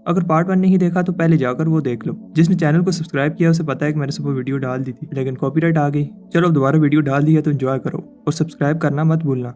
अगर पार्ट 1 नहीं देखा तो पहले जाकर वो देख लो। जिसने चैनल को सब्सक्राइब किया उसे पता है कि मैंने सुबह वीडियो डाल दी थी, लेकिन कॉपीराइट आ गई। चलो अब दोबारा वीडियो डाल दी है तो एंजॉय करो और सब्सक्राइब करना मत भूलना।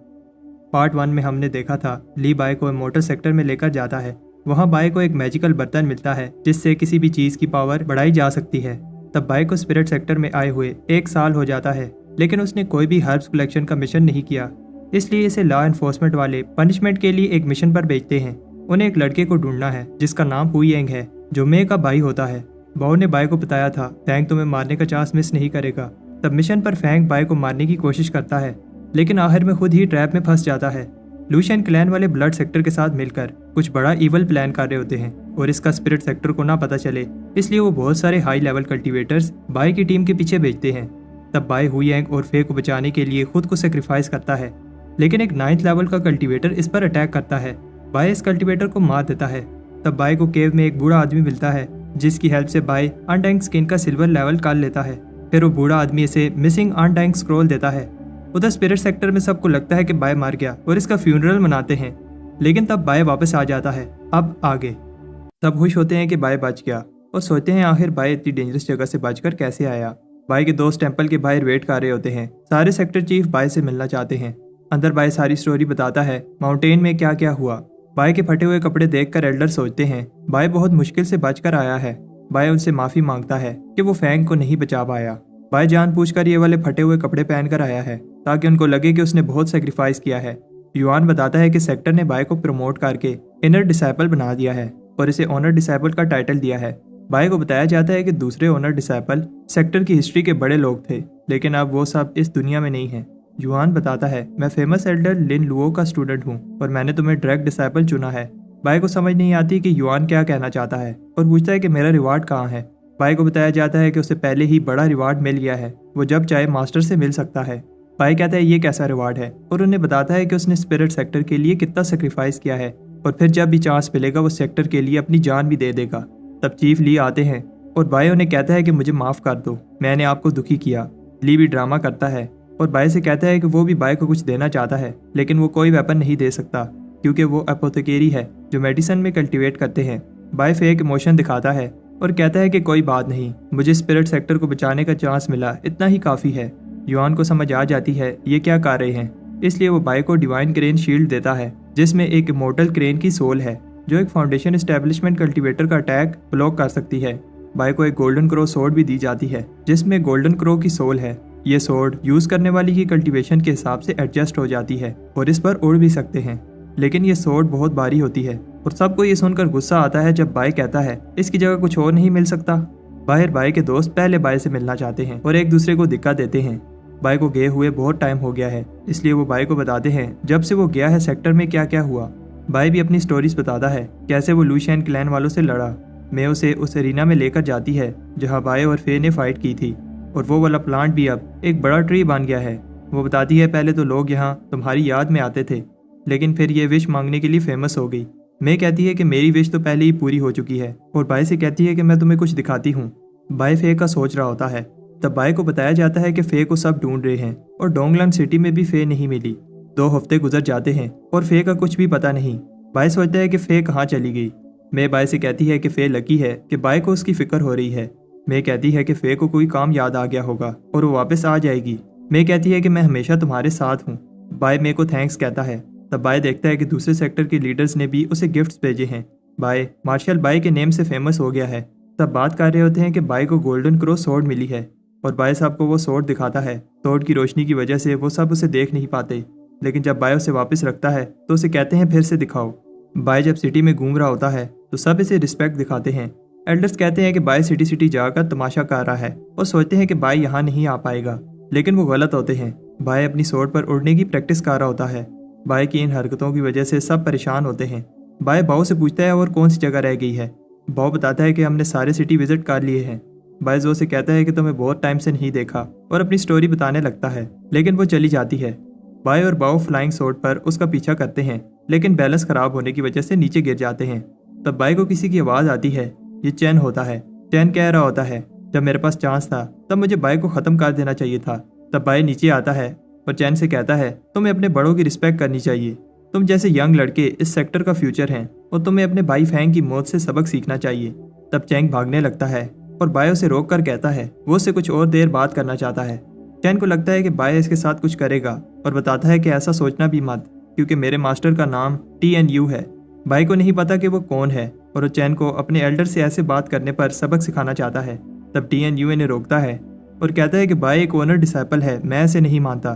पार्ट 1 में हमने देखा था ली बाय को मोटर सेक्टर में लेकर जाता है। वहाँ बाय को एक मैजिकल बर्तन मिलता है जिससे किसी भी चीज की पावर बढ़ाई जा सकती है। तब बाय को स्पिरिट सेक्टर में आए हुए 1 साल हो जाता है, लेकिन उसने कोई भी हर्ब्स कलेक्शन का मिशन नहीं किया। इसलिए इसे लॉ एनफोर्समेंट वाले पनिशमेंट के लिए एक मिशन पर भेजते हैं। उन्हें एक लड़के को ढूंढना है जिसका नाम हुईएंग है, जो मे का भाई होता है। बाओ ने बाय को बताया था फैंग तुम्हें मारने का चांस मिस नहीं करेगा। तब मिशन पर फैंग बाय को मारने की कोशिश करता है, लेकिन आखिर में खुद ही ट्रैप में फंस जाता है। लूशियन क्लैन वाले ब्लड सेक्टर के साथ मिलकर कुछ बड़ा इवल प्लान कर रहे होते हैं और इसका स्पिरिट सेक्टर को ना पता चले, इसलिए वो बहुत सारे हाई लेवल कल्टीवेटर्स बाय की टीम के पीछे भेजते हैं। तब बाय हुईएंग और फे को बचाने के लिए खुद को सेक्रीफाइस करता है, लेकिन एक 9th लेवल का कल्टीवेटर इस पर अटैक करता है। बाय इस कल्टीवेटर को मार देता है। तब बाय को केव में एक बूढ़ा आदमी मिलता है जिसकी हेल्प से बाय अनडैंक स्किन का सिल्वर लेवल कर लेता है। फिर वो बूढ़ा आदमी इसे मिसिंग अनडैंक स्क्रॉल देता है। उधर स्पिरिट सेक्टर में सबको लगता है कि बाय मार गया और इसका फ्यूनरल मनाते हैं, लेकिन तब बाय वापस आ जाता है। अब आगे सब खुश होते हैं कि बाय बच गया और सोचते हैं आखिर बाय इतनी डेंजरस जगह से बचकर कैसे आया। बाय के दोस्त टेंपल के बाहर वेट कर रहे होते हैं। सारे सेक्टर चीफ बाय से मिलना चाहते हैं। अंदर बाय सारी स्टोरी बताता है, माउंटेन में क्या क्या हुआ। बाय के फटे हुए कपड़े देखकर एल्डर सोचते हैं बाय बहुत मुश्किल से बचकर आया है। बाय उनसे माफी मांगता है कि वो फैंग को नहीं बचा पाया। बाय जानबूझकर ये वाले फटे हुए कपड़े पहनकर आया है ताकि उनको लगे कि उसने बहुत सेक्रीफाइस किया है। युआन बताता है कि सेक्टर ने बाय को प्रमोट करके इनर डिसाइपल बना दिया है और इसे ऑनर डिसाइपल का टाइटल दिया है। बाय को बताया जाता है कि दूसरे ऑनर डिसाइपल सेक्टर की हिस्ट्री के बड़े लोग थे, लेकिन अब वो सब इस दुनिया में नहीं है। युआन बताता है, मैं फेमस एल्डर लिन लुओ का स्टूडेंट हूँ और मैंने तुम्हें डायरेक्ट डिसाइपल चुना है। बाय को समझ नहीं आती कि युआन क्या कहना चाहता है और पूछता है कि मेरा रिवार्ड कहाँ है। बाय को बताया जाता है कि उसे पहले ही बड़ा रिवार्ड मिल गया है, वो जब चाहे मास्टर से मिल सकता है। बाय कहता है ये कैसा रिवार्ड है और उन्हें बताता है कि उसने स्पिरिट सेक्टर के लिए कितना सेक्रीफाइस किया है और फिर जब भी चांस मिलेगा वो सेक्टर के लिए अपनी जान भी दे देगा। तब चीफ ली आते हैं और बाय उन्हें कहता है कि मुझे माफ कर दो, मैंने आपको दुखी किया। ली भी ड्रामा करता है और बाय से कहता है कि वो भी बाय को कुछ देना चाहता है, लेकिन वो कोई वेपन नहीं दे सकता क्योंकि वो एपोथेकेरी है जो मेडिसिन में कल्टीवेट करते हैं। बाय फेक इमोशन दिखाता है और कहता है कि कोई बात नहीं, मुझे स्पिरिट सेक्टर को बचाने का चांस मिला, इतना ही काफ़ी है। युआन को समझ आ जाती है ये क्या कर रहे हैं, इसलिए वो बाय को डिवाइन क्रेन शील्ड देता है जिसमें एक इमोर्टल क्रेन की सोल है जो एक फाउंडेशन एस्टेब्लिशमेंट कल्टीवेटर का अटैक ब्लॉक कर सकती है। बाय को एक गोल्डन क्रो सोर्ड भी दी जाती है जिसमें गोल्डन क्रो की सोल है। ये सोर्ड यूज करने वाली की कल्टीवेशन के हिसाब से एडजस्ट हो जाती है और इस पर उड़ भी सकते हैं, लेकिन ये सोर्ड बहुत भारी होती है और सबको ये सुनकर गुस्सा आता है जब बाय कहता है इसकी जगह कुछ और नहीं मिल सकता। बाहर बाय के दोस्त पहले बाय से मिलना चाहते हैं और एक दूसरे को दिक्कत देते हैं। बाय को गए हुए बहुत टाइम हो गया है, इसलिए वो बाय को बताते हैं जब से वो गया है सेक्टर में क्या क्या हुआ। बाय भी अपनी स्टोरीज बताता है कैसे वो लूशियन क्लैन वालों से लड़ा। मे उसे उस एरिना में लेकर जाती है जहाँ बाय और फे ने फाइट की थी और वो वाला प्लांट भी अब एक बड़ा ट्री बन गया है। वो बताती है पहले तो लोग यहाँ तुम्हारी याद में आते थे, लेकिन फिर ये विश मांगने के लिए फेमस हो गई। मे कहती है कि मेरी विश तो पहले ही पूरी हो चुकी है और बाय से कहती है कि मैं तुम्हें कुछ दिखाती हूँ। बाय फे का सोच रहा होता है। तब बाय को बताया जाता है कि फे को सब ढूंढ रहे हैं और डोंगलैंड सिटी में भी फे नहीं मिली। 2 हफ्ते गुजर जाते हैं और फे का कुछ भी पता नहीं। बाय सोचता है कि फे कहाँ चली गई। मे बाय से कहती है कि फे लकी है कि बाय को उसकी फिक्र हो रही है। मे कहती है कि फे को कोई काम याद आ गया होगा और वो वापस आ जाएगी। मे कहती है कि मैं हमेशा तुम्हारे साथ हूँ। बाय मे को थैंक्स कहता है। तब बाय देखता है कि दूसरे सेक्टर के लीडर्स ने भी उसे गिफ्ट्स भेजे हैं। बाय मार्शल बाय के नेम से फेमस हो गया है। तब बात कर रहे होते हैं कि बाय को गोल्डन क्रो सोर्ड मिली है और बाय साहब को वो सोर्ड दिखाता है। सोर्ड की रोशनी की वजह से वो सब उसे देख नहीं पाते, लेकिन जब बाय उसे वापस रखता है तो उसे कहते हैं फिर से दिखाओ। बाय जब सिटी में घूम रहा होता है तो सब इसे रिस्पेक्ट दिखाते हैं। एल्डर्स कहते हैं कि बाय सिटी सिटी जाकर तमाशा कर रहा है और सोचते हैं कि बाय यहाँ नहीं आ पाएगा, लेकिन वो गलत होते हैं। बाय अपनी सोर्ड पर उड़ने की प्रैक्टिस कर रहा होता है। बाय की इन हरकतों की वजह से सब परेशान होते हैं। बाय बाओ से पूछता है और कौन सी जगह रह गई है। बाओ बताता है कि हमने सारे सिटी विजिट कर लिए हैं। बाय जो से कहता है कि तुम्हें बहुत टाइम से नहीं देखा और अपनी स्टोरी बताने लगता है, लेकिन वो चली जाती है। बाय और बाओ फ्लाइंग सोर्ड पर उसका पीछा करते हैं, लेकिन बैलेंस खराब होने की वजह से नीचे गिर जाते हैं। तब बाय को किसी की आवाज़ आती है। ये चैन होता है। चैन कह रहा होता है, जब मेरे पास चांस था तब मुझे बाय को ख़त्म कर देना चाहिए था। तब बाय नीचे आता है और चैन से कहता है, तुम्हें अपने बड़ों की रिस्पेक्ट करनी चाहिए। तुम जैसे यंग लड़के इस सेक्टर का फ्यूचर हैं और तुम्हें अपने भाई फैंग की मौत से सबक सीखना चाहिए। तब चैंग भागने लगता है और बाय उसे रोक कर कहता है वो उससे कुछ और देर बात करना चाहता है। चैन को लगता है कि बाय इसके साथ कुछ करेगा और बताता है कि ऐसा सोचना भी मत, क्योंकि मेरे मास्टर का नाम TNU है। बाय को नहीं पता कि वो कौन है और वो चैन को अपने एल्डर से ऐसे बात करने पर सबक सिखाना चाहता है। तब TNU इन्हें रोकता है और कहता है कि बाय एक ओनर डिसाइपल है, मैं ऐसे नहीं मानता।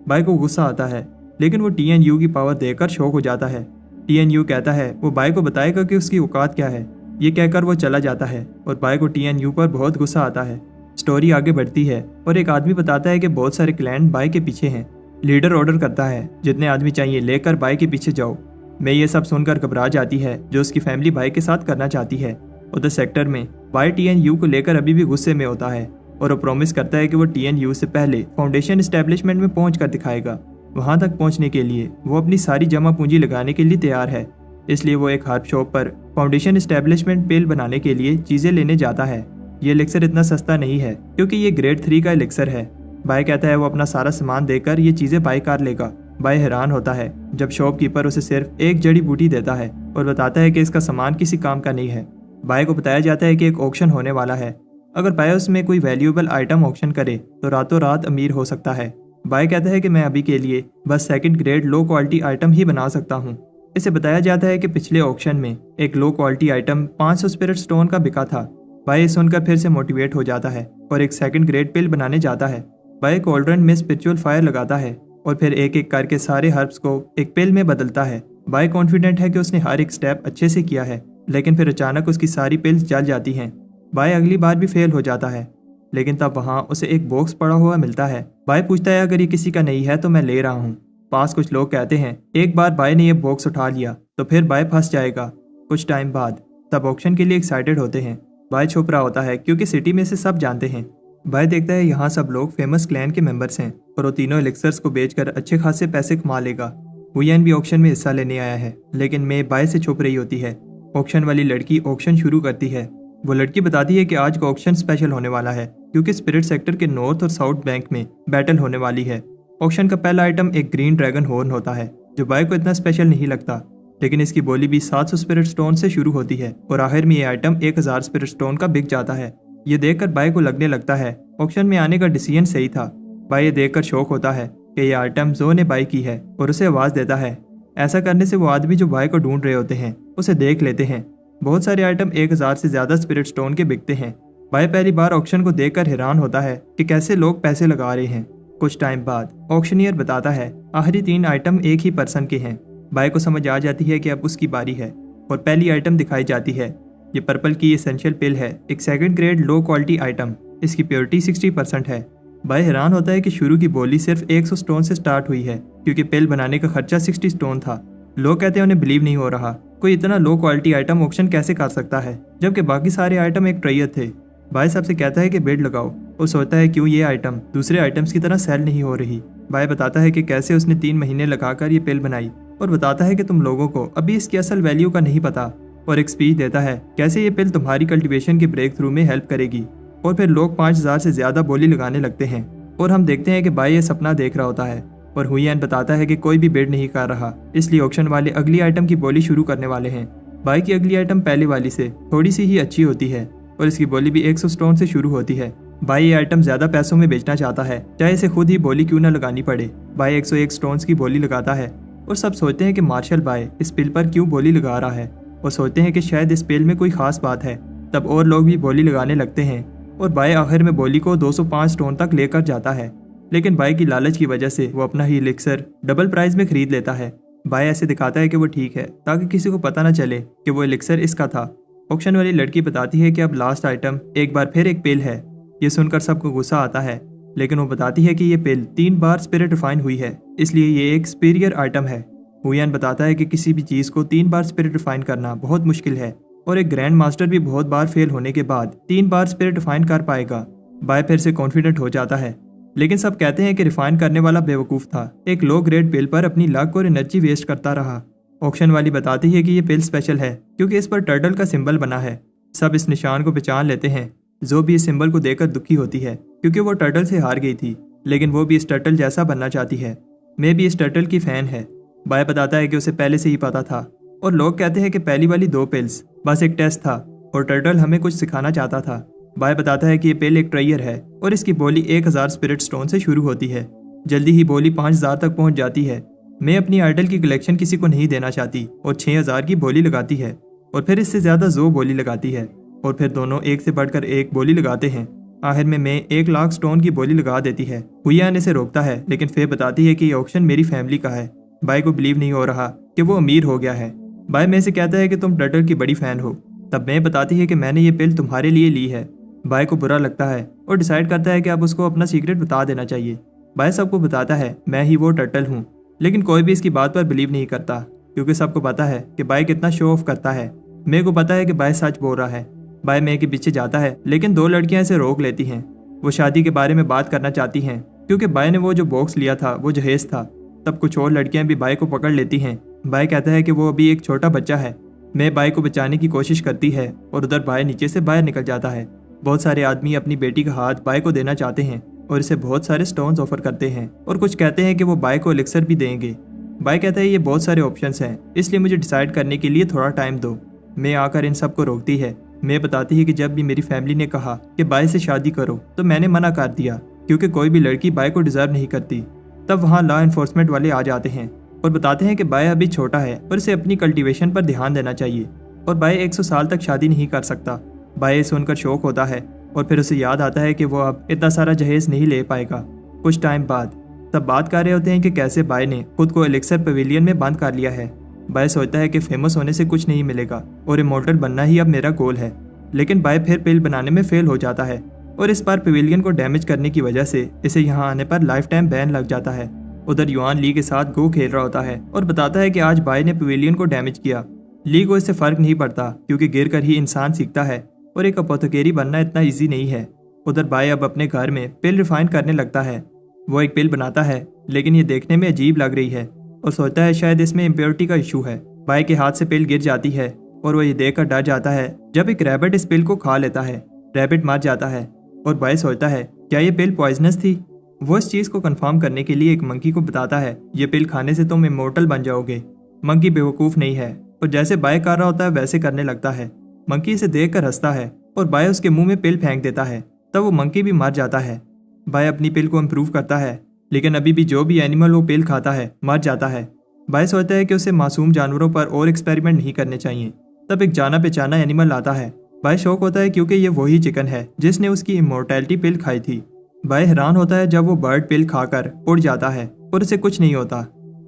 बाय को गुस्सा आता है, लेकिन वो TNU की पावर देखकर शॉक हो जाता है। TNU कहता है वो बाय को बताएगा कि उसकी औकात क्या है। ये कहकर वो चला जाता है और बाय को TNU पर बहुत गुस्सा आता है। स्टोरी आगे बढ़ती है और एक आदमी बताता है कि बहुत सारे क्लैन बाय के पीछे हैं। लीडर ऑर्डर करता है जितने आदमी चाहिए लेकर बाय के पीछे जाओ। मैं ये सब सुनकर घबरा जाती है जो उसकी फैमिली बाय के साथ करना चाहती है। उधर सेक्टर में बाय TNU को लेकर अभी भी गुस्से में होता है और वो प्रॉमिस करता है कि वो TNU से पहले फाउंडेशन एस्टेब्लिशमेंट में पहुंच कर दिखाएगा। वहां तक पहुंचने के लिए वो अपनी सारी जमा पूंजी लगाने के लिए तैयार है। इसलिए वो एक हर्ब शॉप पर फाउंडेशन एस्टेब्लिशमेंट पेल बनाने के लिए चीजें लेने जाता है। ये एलिक्सर इतना सस्ता नहीं है क्योंकि ये ग्रेड 3 का एलिक्सर है। बाय कहता है वो अपना सारा सामान देकर ये चीजें बाय कर लेगा। बाय हैरान होता है जब शॉपकीपर उसे सिर्फ एक जड़ी बूटी देता है और बताता है कि इसका सामान किसी काम का नहीं है। बाय को बताया जाता है कि एक ऑक्शन होने वाला है। अगर बाय उसमें कोई वैल्यूएबल आइटम ऑक्शन करे तो रातों रात अमीर हो सकता है। बाय कहता है कि मैं अभी के लिए बस second grade low quality item ही बना सकता हूँ। इसे बताया जाता है कि पिछले ऑक्शन में एक लो क्वालिटी आइटम 500 स्पिरिट स्टोन का बिका था। बाय सुनकर फिर से मोटिवेट हो जाता है और एक सेकंड ग्रेड पिल बनाने जाता है। बाय कॉल्ड्रन में स्पिरिचुअल फायर लगाता है और फिर एक एक करके सारे हर्ब्स को एक पिल में बदलता है। बाय कॉन्फिडेंट है कि उसने हर एक स्टेप अच्छे से किया है, लेकिन फिर अचानक उसकी सारी पिल्स जल जाती हैं। बाय अगली बार भी फेल हो जाता है, लेकिन तब वहाँ उसे एक बॉक्स पड़ा हुआ मिलता है। बाय पूछता है अगर ये किसी का नहीं है तो मैं ले रहा हूँ। पास कुछ लोग कहते हैं एक बार बाय ने ये बॉक्स उठा लिया तो फिर बाय फंस जाएगा। कुछ टाइम बाद तब ऑक्शन के लिए एक्साइटेड होते हैं। बाय छुप रहा होता है क्योंकि सिटी में से सब जानते हैं। बाय देखता है यहाँ सब लोग फेमस क्लैन के मेंबर्स हैं और वो तीनों एलिक्सर्स को बेचकर अच्छे खासे पैसे कमा लेगा। हुयन भी ऑक्शन में हिस्सा लेने आया है, लेकिन मे बाय से छुप रही होती है। ऑक्शन वाली लड़की ऑक्शन शुरू करती है। वो लड़की बताती है कि आज का ऑक्शन स्पेशल होने वाला है क्योंकि स्पिरिट सेक्टर के नॉर्थ और साउथ बैंक में बैटल होने वाली है। ऑक्शन का पहला आइटम एक ग्रीन ड्रैगन हॉर्न होता है जो बाय को इतना स्पेशल नहीं लगता, लेकिन इसकी बोली भी 700 स्पिरिट स्टोन से शुरू होती है और आखिर में ये आइटम 1000 स्पिरिट स्टोन का बिक जाता है। ये देखकर बाय को लगने लगता है ऑक्शन में आने का डिसीजन सही था। बाय ये देखकर शौक होता है कि यह आइटम जो ने बाय की है और उसे आवाज देता है। ऐसा करने से वो आदमी जो बाय को ढूंढ रहे होते हैं उसे देख लेते हैं। बहुत सारे आइटम 1000 से ज्यादा स्पिरिट स्टोन के बिकते हैं। बाय पहली बार ऑक्शन को देखकर हैरान होता है कि कैसे लोग पैसे लगा रहे हैं। कुछ टाइम बाद ऑक्शनियर बताता है आखिरी 3 आइटम एक ही पर्सन के हैं। बाय को समझ आ जाती है कि अब उसकी बारी है और पहली आइटम दिखाई जाती है। ये पर्पल की एसेंशियल पिल है, एक second grade low quality item. इसकी प्योरिटी 60% है। बाय हैरान होता है कि शुरू की बोली सिर्फ 100 स्टोन से स्टार्ट हुई है क्योंकि पिल बनाने का खर्चा 60 स्टोन था। लोग कहते हैं उन्हें बिलीव नहीं हो रहा, कोई इतना लो क्वालिटी आइटम ऑक्शन कैसे कर सकता है जबकि बाकी सारे आइटम एक ट्रेयर थे। बाय सबसे कहता है कि बिड लगाओ। वो सोचता है क्यों ये आइटम दूसरे आइटम्स की तरह सेल नहीं हो रही। बाय बताता है कि कैसे उसने 3 महीने लगाकर ये पिल बनाई और बताता है कि तुम लोगों को अभी इसकी असल वैल्यू का नहीं पता, और एक स्पीच देता है कैसे ये पिल तुम्हारी कल्टीवेशन के ब्रेक थ्रू में हेल्प करेगी। और फिर लोग 5000 से ज्यादा बोली लगाने लगते हैं और हम देखते हैं कि बाय ये सपना देख रहा होता है और हुयन बताता है कि कोई भी बिड नहीं कर रहा, इसलिए ऑक्शन वाले अगली आइटम की बोली शुरू करने वाले हैं। बाय की अगली आइटम पहले वाली से थोड़ी सी ही अच्छी होती है और इसकी बोली भी 100 स्टोन से शुरू होती है। बाय ये आइटम ज्यादा पैसों में बेचना चाहता है, चाहे इसे खुद ही बोली क्यों न लगानी पड़े। बाय 101 स्टोन्स की बोली लगाता है और सब सोचते हैं कि मार्शल बाय इस पिल पर क्यों बोली लगा रहा है और सोचते हैं कि शायद इस पिल में कोई खास बात है। तब और लोग भी बोली लगाने लगते हैं और बाय आखिर में बोली को 205 स्टोन तक लेकर जाता है, लेकिन बाय की लालच की वजह से वो अपना ही एलिक्सर डबल प्राइस में खरीद लेता है। बाय ऐसे दिखाता है कि वो ठीक है ताकि किसी को पता न चले कि वो एलिक्सर इसका था। ऑक्शन वाली लड़की बताती है कि अब लास्ट आइटम एक बार फिर एक पिल है। ये सुनकर सबको गुस्सा आता है, लेकिन वो बताती है कि ये पिल 3 बार स्पिरिट रिफाइन हुई है, इसलिए ये एक सुपीरियर आइटम है। हुयन बताता है कि किसी भी चीज को 3 बार स्पिरिट रिफाइन करना बहुत मुश्किल है और एक ग्रैंड मास्टर भी बहुत बार फेल होने के बाद 3 बार स्पिरिट रिफाइन कर पाएगा। बाय फिर से कॉन्फिडेंट हो जाता है, लेकिन सब कहते हैं कि रिफाइन करने वाला बेवकूफ था, एक लो ग्रेड पिल पर अपनी लक और एनर्जी वेस्ट करता रहा। ऑक्शन वाली बताती है कि ये पिल स्पेशल है क्योंकि इस पर टर्टल का सिंबल बना है। सब इस निशान को पहचान लेते हैं। जो भी इस सिंबल को देखकर दुखी होती है क्योंकि वो टर्टल से हार गई थी, लेकिन वो भी इस टर्टल जैसा बनना चाहती है। मैं भी इस टर्टल की फैन है। बाय बताता है कि उसे पहले से ही पता था और लोग कहते हैं कि पहली वाली 2 पिल्स बस एक टेस्ट था और टर्टल हमें कुछ सिखाना चाहता था। बाय बताता है कि ये पिल एक ट्रायर है और इसकी बोली 1000 स्पिरिट स्टोन से शुरू होती है। जल्दी ही बोली 5000 तक पहुंच जाती है। मैं अपनी आइडल की कलेक्शन किसी को नहीं देना चाहती और 6000 की बोली लगाती है और फिर इससे ज्यादा जो बोली लगाती है और फिर दोनों एक से बढ़कर एक बोली लगाते हैं। आखिर में मैं 1 लाख स्टोन की बोली लगा देती है। हुईयान इसे रोकता है लेकिन फिर बताती है कि ये ऑक्शन मेरी फैमिली का है। बाय को बिलीव नहीं हो रहा कि वो अमीर हो गया है। बाय में से कहता है कि तुम टर्टल की बड़ी फैन हो। तब मैं बताती है कि मैंने ये पिल तुम्हारे लिए ली है। बाय को बुरा लगता है और डिसाइड करता है कि अब उसको अपना सीक्रेट बता देना चाहिए। बाय सबको बताता है मैं ही वो टर्टल हूँ, लेकिन कोई भी इसकी बात पर बिलीव नहीं करता क्योंकि सबको पता है कि बाय कितना शो ऑफ करता है। मे को पता है कि बाय सच बोल रहा है। बाय मे के पीछे जाता है लेकिन 2 लड़कियां इसे रोक लेती हैं। वो शादी के बारे में बात करना चाहती हैं क्योंकि बाय ने वो जो बॉक्स लिया था वो जहेज था। तब कुछ और लड़कियां भी बाय को पकड़ लेती हैं। बाय कहता है कि वो अभी एक छोटा बच्चा है। मैं बाय को बचाने की कोशिश करती है और उधर बाय नीचे से बाहर निकल जाता है। बहुत सारे आदमी अपनी बेटी का हाथ बाय को देना चाहते हैं और इसे बहुत सारे स्टोन्स ऑफर करते हैं और कुछ कहते हैं कि वो बाय को एलिक्सर भी देंगे। बाय कहता है ये बहुत सारे ऑप्शंस हैं, इसलिए मुझे डिसाइड करने के लिए थोड़ा टाइम दो। मैं आकर इन सबको रोकती है। मैं बताती है कि जब भी मेरी फैमिली ने कहा कि बाय से शादी करो तो मैंने मना कर दिया क्योंकि कोई भी लड़की बाय को डिजर्व नहीं करती। तब वहाँ लॉ एनफोर्समेंट वाले आ जाते हैं और बताते हैं कि बाय अभी छोटा है और इसे अपनी कल्टीवेशन पर ध्यान देना चाहिए और बाय 100 साल तक शादी नहीं कर सकता। बाय सुनकर शौक होता है और फिर उसे याद आता है कि वो अब इतना सारा जहेज नहीं ले पाएगा। कुछ टाइम बाद तब बात कर रहे होते हैं कि कैसे बाय ने खुद को एलिक्सर पवेलियन में बंद कर लिया है। बाय सोचता है कि फेमस होने से कुछ नहीं मिलेगा और इमॉर्टल बनना ही अब मेरा गोल है। लेकिन बाय फिर पिल बनाने में फेल हो जाता है और इस बार पवेलियन को डैमेज करने की वजह से इसे यहाँ आने पर लाइफ टाइम बैन लग जाता है। उधर युआन ली के साथ गो खेल रहा होता है और बताता है कि आज बाय ने पवेलियन को डैमेज किया। ली को इससे फर्क नहीं पड़ता क्योंकि गिर कर ही इंसान सीखता है और एक अपोथेकेरी बनना इतना इजी नहीं है। उधर बाय अब अपने घर में पिल रिफाइन करने लगता है। वो एक पिल बनाता है लेकिन ये देखने में अजीब लग रही है और सोचता है शायद इसमें इम्प्योरिटी का इशू है। बाय के हाथ से पिल गिर जाती है और वो ये देखकर डर जाता है जब एक रैबिट इस पिल को खा लेता है। रैबिट मर जाता है और बाय सोचता है क्या ये पिल पॉइजनस थी। वो इस चीज को कंफर्म करने के लिए एक मंकी को बताता है ये पिल खाने से तुम इमोर्टल बन जाओगे। मंकी बेवकूफ नहीं है और जैसे बाय कर रहा होता है वैसे करने लगता है। मंकी इसे देखकर हंसता है और बाय उसके मुंह में पिल फेंक देता है। तब वो मंकी भी मर जाता है। बाय अपनी पिल को इम्प्रूव करता है लेकिन अभी भी जो भी एनिमल वो पिल खाता है मर जाता है। बाय सोचता है कि उसे मासूम जानवरों पर और एक्सपेरिमेंट नहीं करने चाहिए। तब एक जाना पहचाना एनिमल आता है। बाय शौक होता है क्योंकि ये वही चिकन है जिसने उसकी इमोर्टैलिटी पिल खाई थी। बाय हैरान होता है जब वो बर्ड पिल खाकर उड़ जाता है और उसे कुछ नहीं होता।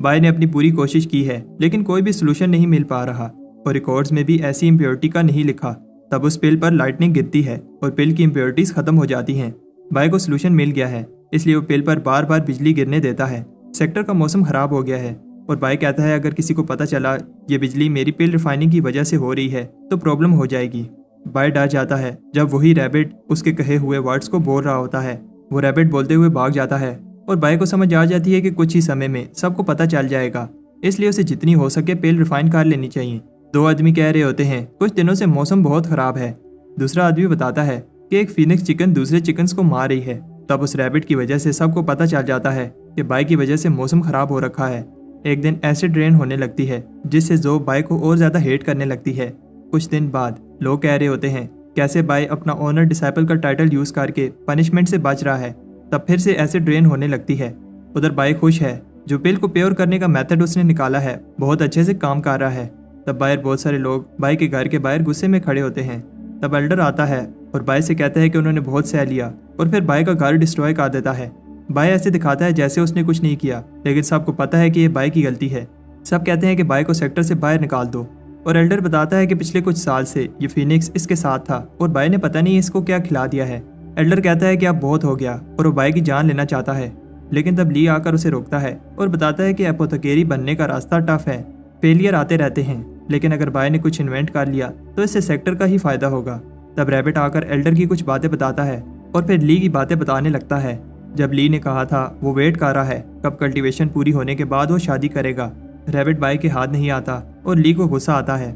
बाय ने अपनी पूरी कोशिश की है लेकिन कोई भी सोल्यूशन नहीं मिल पा रहा और रिकॉर्ड्स में भी ऐसी इम्प्योरिटी का नहीं लिखा। तब उस पिल पर लाइटनिंग गिरती है और पिल की इम्प्योरिटीज खत्म हो जाती हैं। बाय को सोल्यूशन मिल गया है इसलिए वो पिल पर बार बार बिजली गिरने देता है। सेक्टर का मौसम खराब हो गया है और बाय कहता है अगर किसी को पता चला ये बिजली मेरी पिल रिफाइनिंग की वजह से हो रही है तो प्रॉब्लम हो जाएगी। बाय डर जाता है जब वही रैबिट उसके कहे हुए वर्ड्स को बोल रहा होता है। वो रैबिट बोलते हुए भाग जाता है और बाय को समझ आ जाती है कि कुछ ही समय में सबको पता चल जाएगा, इसलिए उसे जितनी हो सके पिल रिफाइन कर लेनी चाहिए। 2 आदमी कह रहे होते हैं कुछ दिनों से मौसम बहुत खराब है। दूसरा आदमी बताता है कि एक फीनिक्स चिकन दूसरे चिकन्स को मार रही है। तब उस रैबिट की वजह से सबको पता चल जाता है कि बाय की वजह से मौसम खराब हो रखा है। एक दिन एसिड रेन होने लगती है जिससे जो बाय को और ज्यादा हेट करने लगती है। कुछ दिन बाद लोग कह रहे होते हैं कैसे बाय अपना ऑनर डिसाइपल का टाइटल यूज करके पनिशमेंट से बच रहा है। तब फिर से एसिड रेन होने लगती है। उधर बाय खुश है जो पिल को प्योर करने का मेथड उसने निकाला है बहुत अच्छे से काम कर रहा है। तब बाहर बहुत सारे लोग बाय के घर के बाहर गुस्से में खड़े होते हैं। तब एल्डर आता है और बाय से कहता है कि उन्होंने बहुत सह लिया और फिर बाय का घर डिस्ट्रॉय कर देता है। बाय ऐसे दिखाता है जैसे उसने कुछ नहीं किया लेकिन सबको पता है कि ये बाय की गलती है। सब कहते हैं कि बाय को सेक्टर से बाहर निकाल दो और एल्डर बताता है कि पिछले कुछ साल से ये फीनिक्स इसके साथ था और बाय ने पता नहीं इसको क्या खिला दिया है। एल्डर कहता है कि अब बहुत हो गया और वो बाय की जान लेना चाहता है लेकिन तब ली आकर उसे रोकता है और बताता है कि एपोथेकेरी बनने का रास्ता टफ है, फेलियर आते रहते हैं, लेकिन अगर बाय ने कुछ इन्वेंट कर लिया तो इससे सेक्टर का ही फायदा होगा। तब रैबिट आकर एल्डर की कुछ बातें बताता है और फिर ली की बातें बताने लगता है। जब ली ने कहा था वो वेट कर रहा है कब कल्टीवेशन पूरी होने के बाद वो शादी करेगा। रैबिट बाय के हाथ नहीं आता और ली को गुस्सा आता है।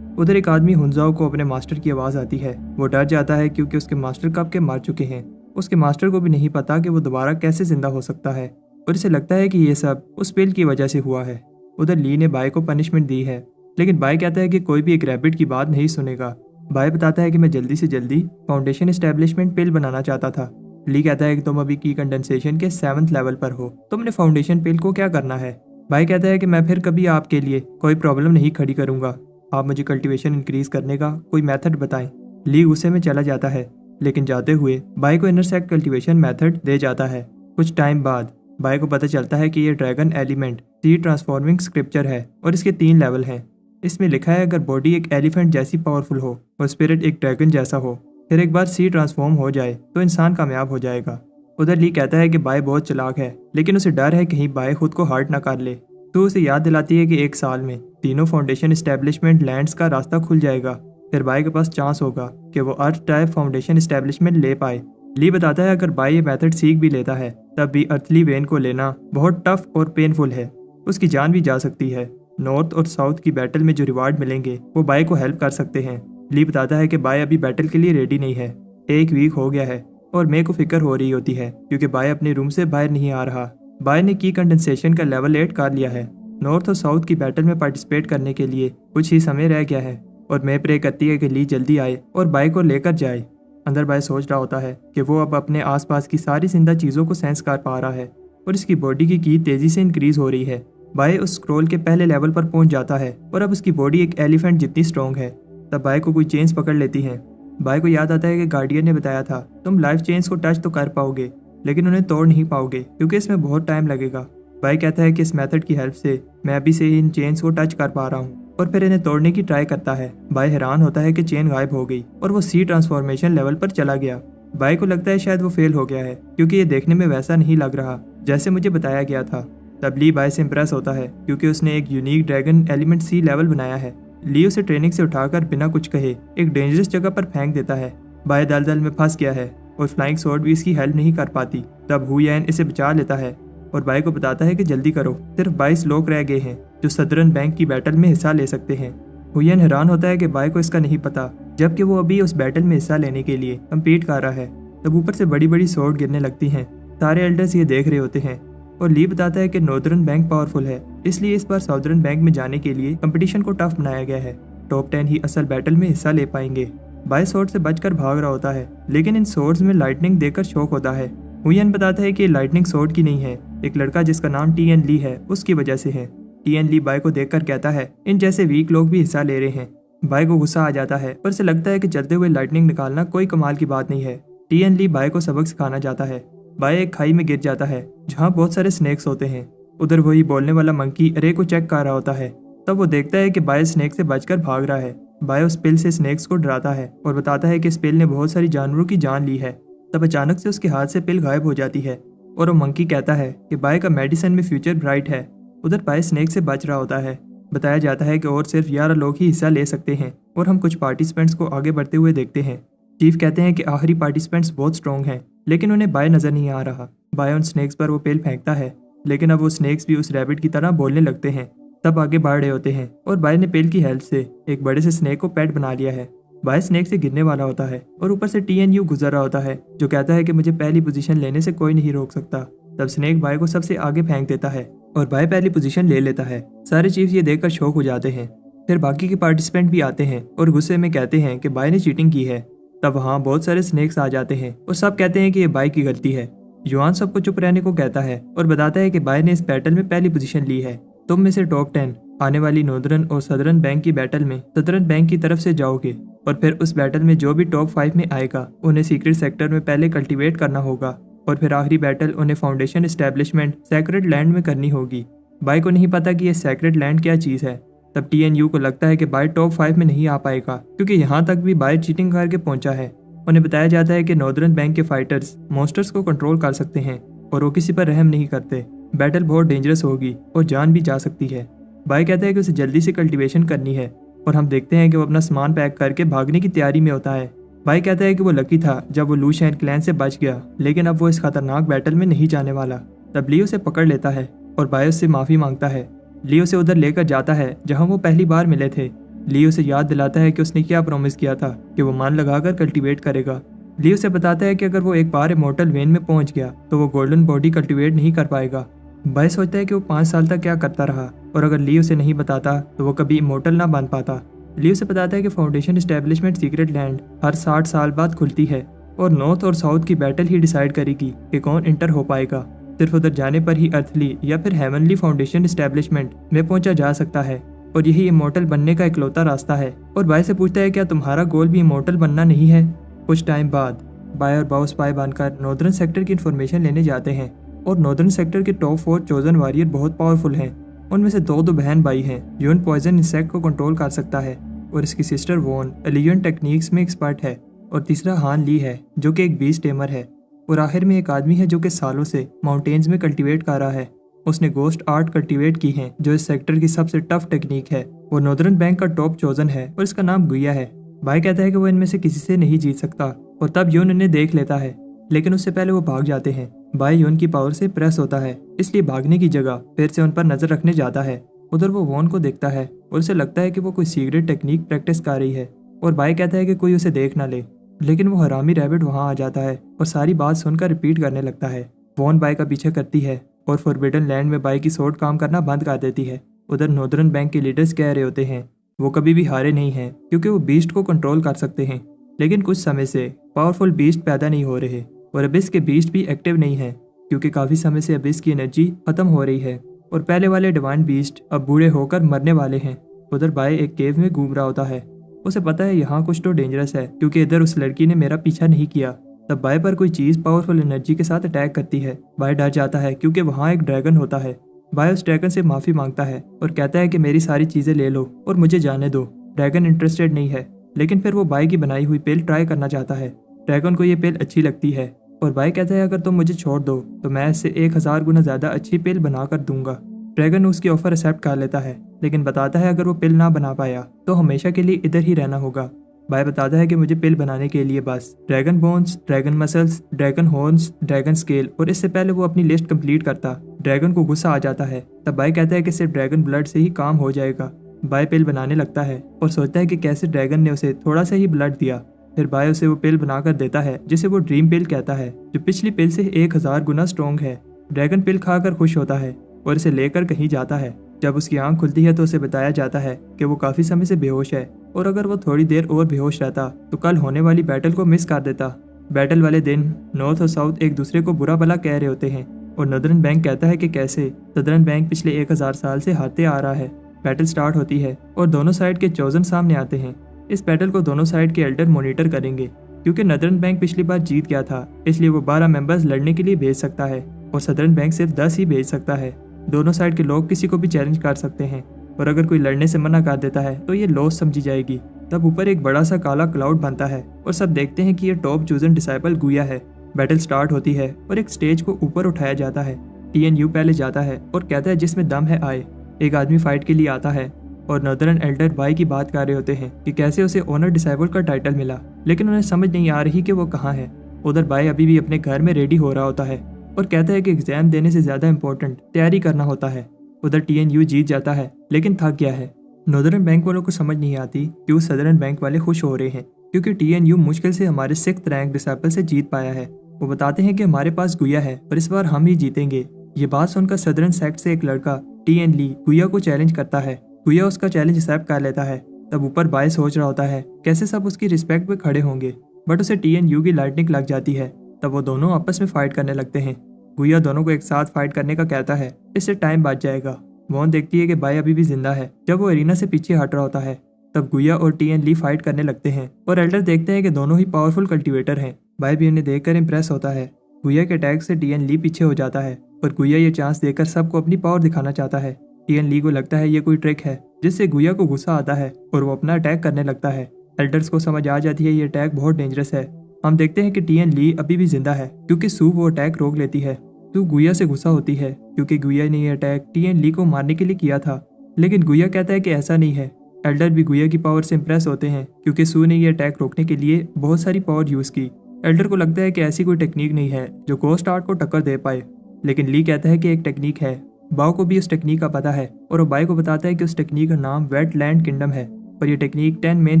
उधर एक आदमी हुंजाओ को अपने मास्टर की आवाज़ आती है। वो डर जाता है क्योंकि उसके मास्टर कब के मार चुके हैं। उसके मास्टर को भी नहीं पता कि वो दोबारा कैसे जिंदा हो सकता है और इसे लगता है कि ये सब उस पिल की वजह से हुआ है। उधर ली ने बाय को पनिशमेंट दी है लेकिन बाय कहता है कि कोई भी एक रैबिट की बात नहीं सुनेगा। बाय बताता है कि मैं जल्दी से जल्दी फाउंडेशन एस्टेब्लिशमेंट पिल बनाना चाहता था। ली कहता है कि तुम अभी की कंडेंसेशन के 7th लेवल पर हो, तुमने फाउंडेशन पिल को क्या करना है। बाय कहता है कि मैं फिर कभी आपके लिए कोई प्रॉब्लम नहीं खड़ी करूंगा, आप मुझे कल्टीवेशन इंक्रीज करने का कोई मेथड बताएं। ली गुस्से में चला जाता है, लेकिन जाते हुए बाय को इंटरसेक्ट कल्टीवेशन मेथड दे जाता है। कुछ टाइम बाद बाय को पता चलता है कि ये dragon element seed transforming scripture है और इसके 3 लेवल हैं। इसमें लिखा है अगर बॉडी एक एलिफेंट जैसी पावरफुल हो और स्पिरिट एक ड्रैगन जैसा हो, फिर एक बार सीड ट्रांसफॉर्म हो जाए तो इंसान कामयाब हो जाएगा। उधर ली कहता है कि बाय बहुत चालाक है, लेकिन उसे डर है कहीं बाय खुद को हर्ट ना कर ले। तो उसे याद दिलाती है कि 1 साल में तीनों फाउंडेशन एस्टेब्लिशमेंट लैंड्स का रास्ता खुल जाएगा, फिर बाय के पास चांस होगा कि वो अर्थ टाइप फाउंडेशन एस्टेब्लिशमेंट ले पाए। ली बताता है अगर बाय ये मेथड सीख भी लेता है तब भी अर्थली वेन को लेना बहुत टफ और पेनफुल है, उसकी जान भी जा सकती है। नॉर्थ और साउथ की बैटल में जो रिवार्ड मिलेंगे वो बाय को हेल्प कर सकते हैं। ली बताता है कि बाय अभी बैटल के लिए रेडी नहीं है, 1 वीक हो गया है और मे को फिक्र हो रही होती है क्योंकि बाय अपने रूम से बाहर नहीं आ रहा। बाय ने की कंडेंसेशन का लेवल 8 कर लिया है। नॉर्थ और साउथ की बैटल में पार्टिसिपेट करने के लिए कुछ ही समय रह गया है और मे प्रे करती है कि ली जल्दी आए और बाय को लेकर जाए। अंदर बाय सोच रहा होता है कि वो अब अपने आसपास की सारी जिंदा चीज़ों को सेंस कर पा रहा है और इसकी बॉडी की की तेज़ी से इंक्रीज हो रही है। बाय उस स्क्रॉल के पहले लेवल पर पहुंच जाता है और अब उसकी बॉडी एक एलिफेंट जितनी स्ट्रॉन्ग है। तब बाय को कोई चेन्स पकड़ लेती हैं। बाय को याद आता है कि गार्डियन ने बताया था तुम लाइफ चेन्स को टच तो कर पाओगे, लेकिन उन्हें तोड़ नहीं पाओगे क्योंकि इसमें बहुत टाइम लगेगा। बाय कहता है कि इस मेथड की हेल्प से मैं अभी से ही इन चेन्स को टच कर पा रहा हूँ और फिर इन्हें तोड़ने की ट्राई करता है। बाय हैरान होता है कि चेन गायब हो गई और वो सी ट्रांसफॉर्मेशन लेवल पर चला गया। बाय को लगता है शायद वो फेल हो गया है क्योंकि ये देखने में वैसा नहीं लग रहा जैसे मुझे बताया गया था। तब ली बाय से इम्प्रेस होता है क्योंकि उसने एक यूनिक ड्रैगन एलिमेंट सी लेवल बनाया है। ली उसे ट्रेनिंग से उठाकर बिना कुछ कहे एक डेंजरस जगह पर फेंक देता है। बाय दलदल में फंस गया है और फ्लाइंग स्वॉर्ड भी इसकी हेल्प नहीं कर पाती। तब हुयेन इसे बचा लेता है और बाय को बताता है कि जल्दी करो, सिर्फ 22 लोग रह गए हैं जो सदरन बैंक की बैटल में हिस्सा ले सकते हैं। हुयेन हैरान होता है कि बाय को इसका नहीं पता, जबकि वो अभी उस बैटल में हिस्सा लेने के लिए कम्पीट कर रहा है। तब ऊपर से बड़ी बड़ी स्वॉर्ड गिरने लगती हैं। सारे एल्डर्स ये देख रहे होते हैं और ली बताता है कि नॉर्दर्न बैंक पावरफुल है, इसलिए इस बार साउदर्न बैंक में जाने के लिए कंपटीशन को टफ बनाया गया है। टॉप 10 ही असल बैटल में हिस्सा ले पाएंगे। बाय स्वॉर्ड से बचकर भाग रहा होता है, लेकिन इन स्वॉर्ड्स में लाइटनिंग देखकर शौक होता है। हुयेन बताता है कि लाइटनिंग स्वॉर्ड की नहीं है, एक लड़का जिसका नाम टीएन ली है उसकी वजह से है। टीएन ली बाय को देखकर कहता है इन जैसे वीक लोग भी हिस्सा ले रहे हैं। बाय को गुस्सा आ जाता है और उसे लगता है कि चलते हुए लाइटनिंग निकालना कोई कमाल की बात नहीं है। टीएन ली बाय को सबक सिखाना चाहता है। बाय एक खाई में गिर जाता है जहाँ बहुत सारे स्नेक्स होते हैं। उधर वही बोलने वाला मंकी रे को चेक कर रहा होता है। तब वो देखता है कि बाय स्नेक से बचकर भाग रहा है। बाय उस पिल से स्नेक्स को डराता है और बताता है कि इस पिल ने बहुत सारी जानवरों की जान ली है। तब अचानक से उसके हाथ से पिल गायब हो जाती है और वो मंकी कहता है कि बाय का मेडिसिन में फ्यूचर ब्राइट है। उधर बाय स्नेक से बच रहा होता है। बताया जाता है कि और सिर्फ 11 लोग ही हिस्सा ले सकते हैं और हम कुछ पार्टिसिपेंट्स को आगे बढ़ते हुए देखते हैं। चीफ कहते हैं कि आखिरी पार्टिसिपेंट्स बहुत स्ट्रॉन्ग हैं, लेकिन उन्हें बाय नजर नहीं आ रहा। बाय उन स्नेक्स पर वो पिल फेंकता है, लेकिन अब वो स्नेक्स भी उस रैबिट की तरह बोलने लगते हैं। तब आगे बढ़ रहे होते हैं और बाय ने पिल की हेल्प से एक बड़े से स्नेक को पेट बना लिया है। बाय स्नेक से गिरने वाला होता है और ऊपर से टीएनयू गुजर रहा होता है जो कहता है कि मुझे पहली पोजीशन लेने से कोई नहीं रोक सकता। तब स्नेक बाय को सबसे आगे फेंक देता है और बाय पहली पोजीशन ले लेता है। सारे चीफ ये देखकर शॉक हो जाते हैं। फिर बाकी के पार्टिसिपेंट भी आते हैं और गुस्से में कहते हैं कि बाय ने चीटिंग की है। तब वहाँ बहुत सारे स्नेक्स आ जाते हैं और सब कहते हैं कि ये बाय की गलती है। युआन सबको चुप रहने को कहता है और बताता है कि बाय ने इस बैटल में पहली पोजीशन ली है। तुम में से टॉप 10 आने वाली नॉर्दर्न और सदर्न बैंक की बैटल में सदर्न बैंक की तरफ से जाओगे और फिर उस बैटल में जो भी टॉप 5 में आएगा उन्हें सीक्रेट सेक्टर में पहले कल्टीवेट करना होगा और फिर आखिरी बैटल उन्हें फाउंडेशन एस्टेब्लिशमेंट सैक्रेड लैंड में करनी होगी। बाय को नहीं पता कि यह सैक्रेड लैंड क्या चीज़ है। तब टीएनयू को लगता है कि बाय टॉप 5 में नहीं आ पाएगा क्योंकि यहाँ तक भी बाय चीटिंग करके पहुंचा है। उन्हें बताया जाता है कि नॉर्दर्न बैंक के फाइटर्स मॉन्स्टर्स को कंट्रोल कर सकते हैं और वो किसी पर रहम नहीं करते। बैटल बहुत डेंजरस होगी और जान भी जा सकती है। बाय कहता है कि उसे जल्दी से कल्टीवेशन करनी है और हम देखते हैं कि वो अपना सामान पैक करके भागने की तैयारी में होता है। बाय कहता है कि वो लकी था जब वो लू शैन क्लैन से बच गया, लेकिन अब वो इस खतरनाक बैटल में नहीं जाने वाला। तब ली उसे पकड़ लेता है और बाय उससे माफ़ी मांगता है। ली उसे उधर लेकर जाता है जहाँ वो पहली बार मिले थे। ली उसे याद दिलाता है कि उसने क्या प्रॉमिस किया था कि वो मान लगाकर कल्टीवेट करेगा। ली उसे बताता है कि अगर वो एक बार इमॉर्टल वेन में पहुंच गया तो वो गोल्डन बॉडी कल्टीवेट नहीं कर पाएगा। बाय सोचता है कि वो 5 साल तक क्या करता रहा और अगर ली उसे नहीं बताता तो वो कभी इमोर्टल ना बन पाता। ली उसे बताता है कि फाउंडेशन एस्टेब्लिशमेंट सीक्रेट लैंड हर 60 साल बाद खुलती है और नॉर्थ और साउथ की बैटल ही डिसाइड करेगी कि कौन इंटर हो पाएगा। सिर्फ उधर जाने पर ही अर्थली या फिर हेवनली फाउंडेशन एस्टेब्लिशमेंट में पहुंचा जा सकता है और यही इमोर्टल बनने का इकलौता रास्ता है। और बाय से पूछता है क्या तुम्हारा गोल भी इमोर्टल बनना नहीं है। कुछ टाइम बाद बाय और बाउ स्पाई बनकर नॉर्दर्न सेक्टर की इन्फॉर्मेशन लेने जाते हैं और नॉर्दर्न सेक्टर के टॉप 4 चोजन वॉरियर बहुत पावरफुल हैं। उनमें से दो बहन भाई हैं। यून पॉइजन इंसेक्ट को कंट्रोल कर सकता है और इसकी सिस्टर वॉन एलियन टेक्निक्स में एक्सपर्ट है और तीसरा हान ली है जो कि एक बीस्ट टेमर है। और आखिर में एक आदमी है जो कि सालों से माउंटेन्स में कल्टीवेट कर रहा है। उसने गोस्ट आर्ट कल्टीवेट की है जो इस सेक्टर की सबसे टफ टेक्निक है। वो नॉर्दर्न बैंक का टॉप चोजन है और इसका नाम गुया है। भाई कहता है कि वो इनमें से किसी से नहीं जीत सकता और तब यून इन्हें देख लेता है, लेकिन उससे पहले वो भाग जाते हैं। भाई यून की पावर से प्रेस होता है, इसलिए भागने की जगह फिर से उन पर नजर रखने जाता है। उधर वो वॉन को देखता है और उसे लगता है कि वो कोई सीक्रेट टेक्निक प्रैक्टिस कर रही है और भाई कहता है कि कोई उसे देख ना ले, लेकिन वो हरामी रैबिट वहां आ जाता है और सारी बात सुनकर रिपीट करने लगता है। वॉन बाई का पीछा करती है और फॉरबिडन लैंड में बाई की सोर्ड काम करना बंद कर देती है। उधर नॉर्दर्न बैंक के लीडर्स कह रहे होते हैं वो कभी भी हारे नहीं हैं क्योंकि वो बीस्ट को कंट्रोल कर सकते हैं, लेकिन कुछ समय से पावरफुल बीस्ट पैदा नहीं हो रहे और अबिस के बीस्ट भी एक्टिव नहीं है क्योंकि काफी समय से अबिस की एनर्जी खत्म हो रही है और पहले वाले डिवाइन बीस्ट अब बूढ़े होकर मरने वाले हैं। उधर बाय एक केव में घूम रहा होता है। उसे पता है यहाँ कुछ तो डेंजरस है क्योंकि इधर उस लड़की ने मेरा पीछा नहीं किया। तब बाय पर कोई चीज पावरफुल एनर्जी के साथ अटैक करती है। बाय डर जाता है क्योंकि वहाँ एक ड्रैगन होता है। बाय उस ड्रैगन से माफी मांगता है और कहता है कि मेरी सारी चीजें ले लो और मुझे जाने दो। ड्रैगन इंटरेस्टेड नहीं है, लेकिन फिर वो बाय की बनाई हुई पिल ट्राई करना चाहता है। ड्रैगन को ये पिल अच्छी लगती है और बाय कहता है अगर तुम मुझे छोड़ दो तो मैं इससे 1000 गुना ज्यादा अच्छी पिल बना कर दूंगा। ड्रैगन उसकी ऑफर एक्सेप्ट कर लेता है, लेकिन बताता है अगर वो पिल ना बना पाया तो हमेशा के लिए इधर ही रहना होगा। बाय बताता है कि मुझे पिल बनाने के लिए बस dragon bones, dragon muscles, dragon horns, dragon scale और इससे पहले वो अपनी लिस्ट कंप्लीट करता ड्रैगन को गुस्सा आ जाता है। तब बाय कहता है कि सिर्फ ड्रैगन ब्लड से ही काम हो जाएगा। बाय पिल बनाने लगता है और सोचता है कि कैसे ड्रैगन ने उसे थोड़ा सा ही ब्लड दिया। फिर बाय उसे वो पिल बनाकर देता है जिसे वो ड्रीम पिल कहता है, जो पिछली पिल से 1000 गुना स्ट्रॉन्ग है। ड्रैगन पिल खाकर खुश होता है और इसे लेकर कहीं जाता है। जब उसकी आंख खुलती है तो उसे बताया जाता है कि वो काफी समय से बेहोश है और अगर वो थोड़ी देर और बेहोश रहता तो कल होने वाली बैटल को मिस कर देता। बैटल वाले दिन नॉर्थ और साउथ एक दूसरे को बुरा भला कह रहे होते हैं और नॉर्दर्न बैंक कहता है कि कैसे सदर्न बैंक पिछले 1000 साल से हारते आ रहा है। बैटल स्टार्ट होती है और दोनों साइड के चोजन सामने आते हैं। इस बैटल को दोनों साइड के एल्डर मॉनिटर करेंगे क्योंकि नॉर्दर्न बैंक पिछली बार जीत गया था, इसलिए वो 12 मेंबर्स लड़ने के लिए भेज सकता है और सदर्न बैंक सिर्फ 10 ही भेज सकता है। दोनों साइड के लोग किसी को भी चैलेंज कर सकते हैं और अगर कोई लड़ने से मना कर देता है तो ये लॉस समझी जाएगी। तब ऊपर एक बड़ा सा काला क्लाउड बनता है और सब देखते हैं कि ये टॉप चूजन डिसाइपल गुया है। बैटल स्टार्ट होती है और एक स्टेज को ऊपर उठाया जाता है। TNU पहले जाता है और कहता है जिसमें दम है आए। एक आदमी फाइट के लिए आता है और नॉर्दर्न एल्डर बाई की बात कर रहे होते हैं कि कैसे उसे ओनर डिसाइबल का टाइटल मिला, लेकिन उन्हें समझ नहीं आ रही कि वो कहाँ है। उधर बाई अभी भी अपने घर में रेडी हो रहा होता है और कहता है कि एग्जाम देने से ज्यादा इम्पोर्टेंट तैयारी करना होता है। उधर TNU जीत जाता है लेकिन थक गया है। नॉर्दर्न बैंक वालों को समझ नहीं आती कि उस सदर्न बैंक वाले खुश हो रहे हैं क्योंकि TNU मुश्किल से हमारे 6th रैंक डिसाइपल से जीत पाया है। वो बताते हैं कि हमारे पास गुया है पर इस बार हम ही जीतेंगे। ये बात सुनकर सदर्न सेक्ट से एक लड़का TN ली गुया को चैलेंज करता है। गुया उसका चैलेंज एक्सेप्ट कर लेता है। तब ऊपर बाय सोच रहा होता है कैसे सब उसकी रिस्पेक्ट पे खड़े होंगे, बट उसे TNU की लाइटनिंग लग जाती है। तब वो दोनों आपस में फाइट करने लगते हैं। गुया दोनों को एक साथ फाइट करने का कहता है, इससे टाइम बच जाएगा। वॉन देखती है कि बाय अभी भी जिंदा है। जब वो एरिना से पीछे हट रहा होता है तब गुया और TN ली फाइट करने लगते हैं और एल्डर देखते हैं कि दोनों ही पावरफुल कल्टीवेटर हैं। बाय भी उन्हें देखकर इंप्रेस होता है। गुया के अटैक से TN ली पीछे हो जाता है पर गुया ये चांस देकर सबको अपनी पावर दिखाना चाहता है। TN ली को लगता है ये कोई ट्रिक है जिससे गुया को गुस्सा आता है और वो अपना अटैक करने लगता है। एल्डर्स को समझ आ जाती है ये अटैक बहुत डेंजरस है। हम देखते हैं कि TN ली अभी भी जिंदा है क्योंकि सू वो अटैक रोक लेती है। सू गुया से गुस्सा होती है क्योंकि गुया ने ये अटैक TN ली को मारने के लिए किया था, लेकिन गुया कहता है कि ऐसा नहीं है। एल्डर भी गुया की पावर से इंप्रेस होते हैं क्योंकि सू ने ये अटैक रोकने के लिए बहुत सारी पावर यूज की। एल्डर को लगता है कि ऐसी कोई टेक्निक नहीं है जो गोस्ट आर्ट को टक्कर दे पाए, लेकिन ली कहता है कि एक टेक्निक है। बाओ को भी उस टेक्निक का पता है और वो बाई को बताता है कि उस टेक्निक का नाम वेटलैंड किंगडम है और ये टेक्निक 10 मेन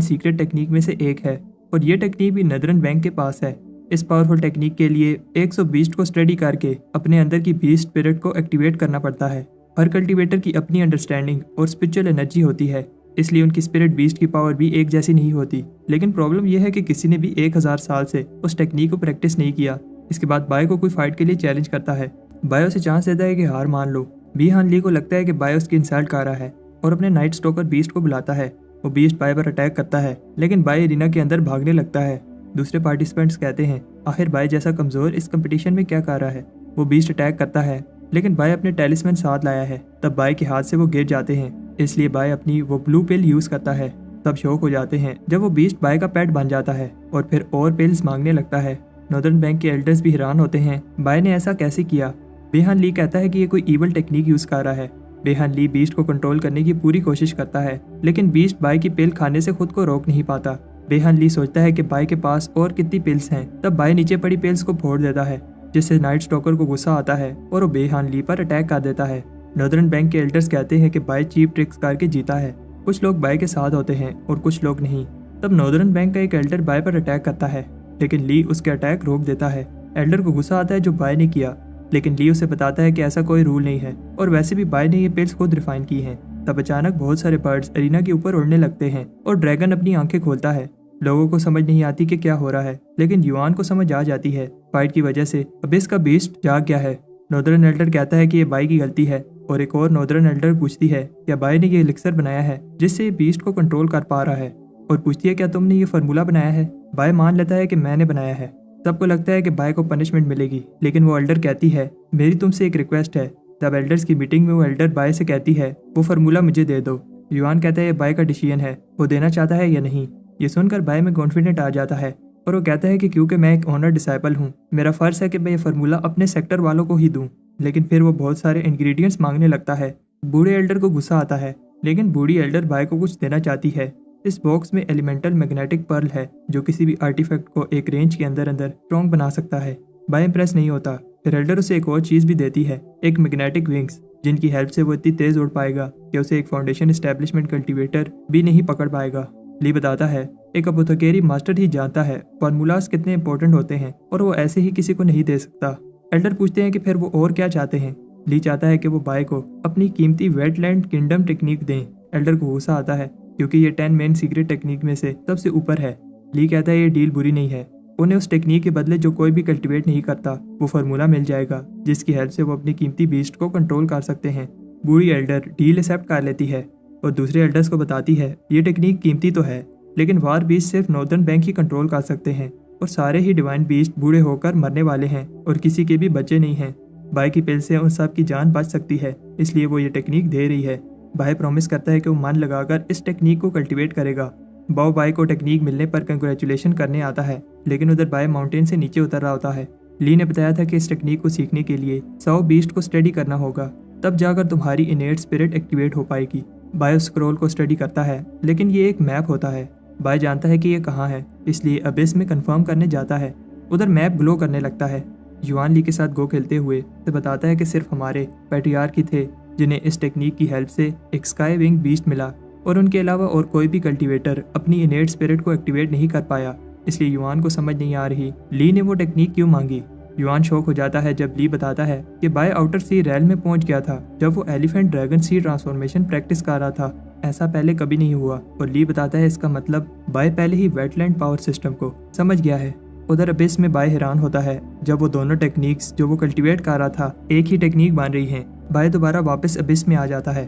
सीक्रेट टेक्निक में से एक है और ये टेक्निक भी नॉर्दर्न बैंक के पास है। इस पावरफुल टेक्निक के लिए 100 बीस्ट को स्टडी करके अपने अंदर की बीस्ट स्पिरिट को एक्टिवेट करना पड़ता है। हर कल्टीवेटर की अपनी अंडरस्टैंडिंग और स्पिरिचुअल एनर्जी होती है, इसलिए उनकी स्पिरिट बीस्ट की पावर भी एक जैसी नहीं होती। लेकिन प्रॉब्लम यह है कि किसी ने भी 1000 साल से उस टेक्निक को प्रैक्टिस नहीं किया। इसके बाद बाय को कोई फाइट के लिए चैलेंज करता है। बाय उसे चांस देता है कि हार मान लो। बी हान ली को लगता है कि बाय उसकी इंसल्ट कर रहा है और अपने नाइट स्टॉकर बीस्ट को बुलाता है। वो बीस्ट बाय पर अटैक करता है, लेकिन बाय एरिना के अंदर भागने लगता है। दूसरे पार्टिसिपेंट्स कहते हैं आखिर बाय जैसा कमजोर इस कंपटीशन में क्या कर रहा है। वो बीस्ट अटैक करता है, लेकिन बाय अपने टेलिस्मैन साथ लाया है। तब बाय के हाथ से वो गिर जाते हैं, इसलिए बाय अपनी वो ब्लू पिल यूज करता है। तब शौक हो जाते हैं जब वो बीस्ट बाय का पेट बन जाता है और फिर और पिल्स मांगने लगता है। नॉर्दर्न बैंक के एल्डर्स भी हैरान होते हैं, बाय ने ऐसा कैसे किया। बेहान ली कहता है कि ये कोई ईवल टेक्निक यूज कर रहा है। बेहान ली बीस्ट को कंट्रोल करने की पूरी कोशिश करता है, लेकिन बीस्ट बाय की पिल खाने से खुद को रोक नहीं पाता। बेहान ली सोचता है कि बाय के पास और कितनी पिल्स हैं। तब बाय नीचे पड़ी पिल्स को फोड़ देता है, जिससे नाइट स्टॉकर को गुस्सा आता है और वो बेहान ली पर अटैक कर देता है। नॉर्दर्न बैंक के एल्डर्स कहते हैं कि बाय चीप ट्रिक्स करके जीता है। कुछ लोग बाय के साथ होते हैं और कुछ लोग नहीं। तब नॉर्दर्न बैंक का एक एल्डर बाय पर अटैक करता है, लेकिन ली उसके अटैक रोक देता है। एल्डर को गुस्सा आता है जो बाय ने किया, लेकिन ली उसे बताता है कि ऐसा कोई रूल नहीं है और वैसे भी बाय ने ये पिल्स खुद रिफाइन की हैं। तब अचानक बहुत सारे बर्ड्स एरिना के ऊपर उड़ने लगते हैं और ड्रैगन अपनी आंखें खोलता है। लोगों को समझ नहीं आती कि क्या हो रहा है, लेकिन युआन को समझ आ जाती है। फाइट की वजह से अबिस का बीस्ट जाग गया है। नॉर्दर्न एल्डर कहता है कि ये बाय की गलती है और एक और नॉर्दर्न एल्डर पूछती है क्या बाय ने ये एलिक्सर बनाया है जिससे ये बीस्ट को कंट्रोल कर पा रहा है, और पूछती है क्या तुमने ये फार्मूला बनाया है। बाय मान लेता है कि मैंने बनाया है। सबको लगता है कि बाय को पनिशमेंट मिलेगी, लेकिन वो एल्डर कहती है मेरी तुमसे एक रिक्वेस्ट है। तब एल्डर्स की मीटिंग में वो एल्डर बाय से कहती है वो फार्मूला मुझे दे दो। युआन कहता है ये बाय का डिसीजन है, वो देना चाहता है या नहीं। ये सुनकर बाय में कॉन्फिडेंट आ जाता है और वो कहता है कि क्योंकि मैं एक ऑनर डिसाइपल हूँ, मेरा फर्ज है कि मैं ये फार्मूला अपने सेक्टर वालों को ही दूं। लेकिन फिर वो बहुत सारे इंग्रेडिएंट्स मांगने लगता है। बूढ़े एल्डर को गुस्सा आता है, लेकिन बूढ़ी एल्डर बाय को कुछ देना चाहती है। इस बॉक्स में एलिमेंटल मैग्नेटिक पर्ल है जो किसी भी आर्टिफैक्ट को एक रेंज के अंदर स्ट्रॉन्ग बना सकता है। बाय इंप्रेस नहीं होता। फिर एल्डर उसे एक और चीज भी देती है, एक मैग्नेटिक विंग्स, जिनकी हेल्प से वो इतनी तेज उड़ पाएगा कि उसे एक फाउंडेशन एस्टेब्लिशमेंट कल्टीवेटर भी नहीं पकड़ पाएगा। ली बताता है एक अपोथेकेरी मास्टर ही जानता है फार्मूलाज कितने इंपॉर्टेंट होते हैं और वो ऐसे ही किसी को नहीं दे सकता। एल्डर पूछते हैं कि फिर वो और क्या चाहते हैं। ली चाहता है कि वो बाय को अपनी कीमती वेटलैंड किंगडम टेक्निक दें। एल्डर को गुस्सा आता है क्योंकि ये 10 मेन सीक्रेट टेक्निक में से सबसे ऊपर है। ली कहता है ये डील बुरी नहीं है, उन्हें उस टेक्निक के बदले जो कोई भी कल्टीवेट नहीं करता वो फार्मूला मिल जाएगा जिसकी हेल्प से वो अपनी कीमती बीस्ट को कंट्रोल कर सकते हैं। बूढ़ी एल्डर डील एक्सेप्ट कर लेती है और दूसरे एल्डर्स को बताती है ये टेक्निक कीमती तो है, लेकिन वार बीस्ट सिर्फ नॉर्दर्न बैंक ही कंट्रोल कर सकते हैं और सारे ही डिवाइन बीस्ट बूढ़े होकर मरने वाले हैं और किसी के भी बच्चे नहीं हैं। बाय की पिल से उन सब की जान बच सकती है, इसलिए वो ये टेक्निक दे रही है। बाय प्रॉमिस करता है कि वो मन लगाकर इस टेक्निक को कल्टीवेट करेगा। बाओ बाय को टेक्निक मिलने पर कंग्रेचुलेशन करने आता है, लेकिन उधर बाय माउंटेन से नीचे उतर रहा होता है। ली ने बताया था कि इस टेक्निक को सीखने के लिए 100 बीस्ट को स्टडी करना होगा, तब जाकर तुम्हारी इनेट स्पिरिट एक्टिवेट हो पाएगी। बाय उस स्क्रॉल को स्टडी करता है, लेकिन ये एक मैप होता है। बाय जानता है कि ये कहाँ है, इसलिए अबिस में कंफर्म करने जाता है। उधर मैप ग्लो करने लगता है। युआन ली के साथ गो खेलते हुए तो बताता है कि सिर्फ हमारे पैट्रियार्क ही थे जिन्हें इस टेक्निक की हेल्प से एक स्काई विंग बीस्ट मिला, और उनके अलावा और कोई भी कल्टीवेटर अपनी इनेट स्पिरिट को एक्टिवेट नहीं कर पाया। इसलिए युआन को समझ नहीं आ रही ली ने वो टेक्निक क्यों मांगी। युआन शॉक हो जाता है जब ली बताता है कि बाय आउटर सी रैल में पहुंच गया था जब वो एलिफेंट ड्रैगन सी ट्रांसफॉर्मेशन प्रैक्टिस कर रहा था। ऐसा पहले कभी नहीं हुआ, और ली बताता है इसका मतलब बाय पहले ही वेटलैंड पावर सिस्टम को समझ गया है। उधर अबिस में बाय हैरान होता है जब वो दोनों टेक्निक्स जो वो कल्टीवेट कर रहा था एक ही टेक्निक बन रही हैं। बाय दोबारा वापस अबिस में आ जाता है।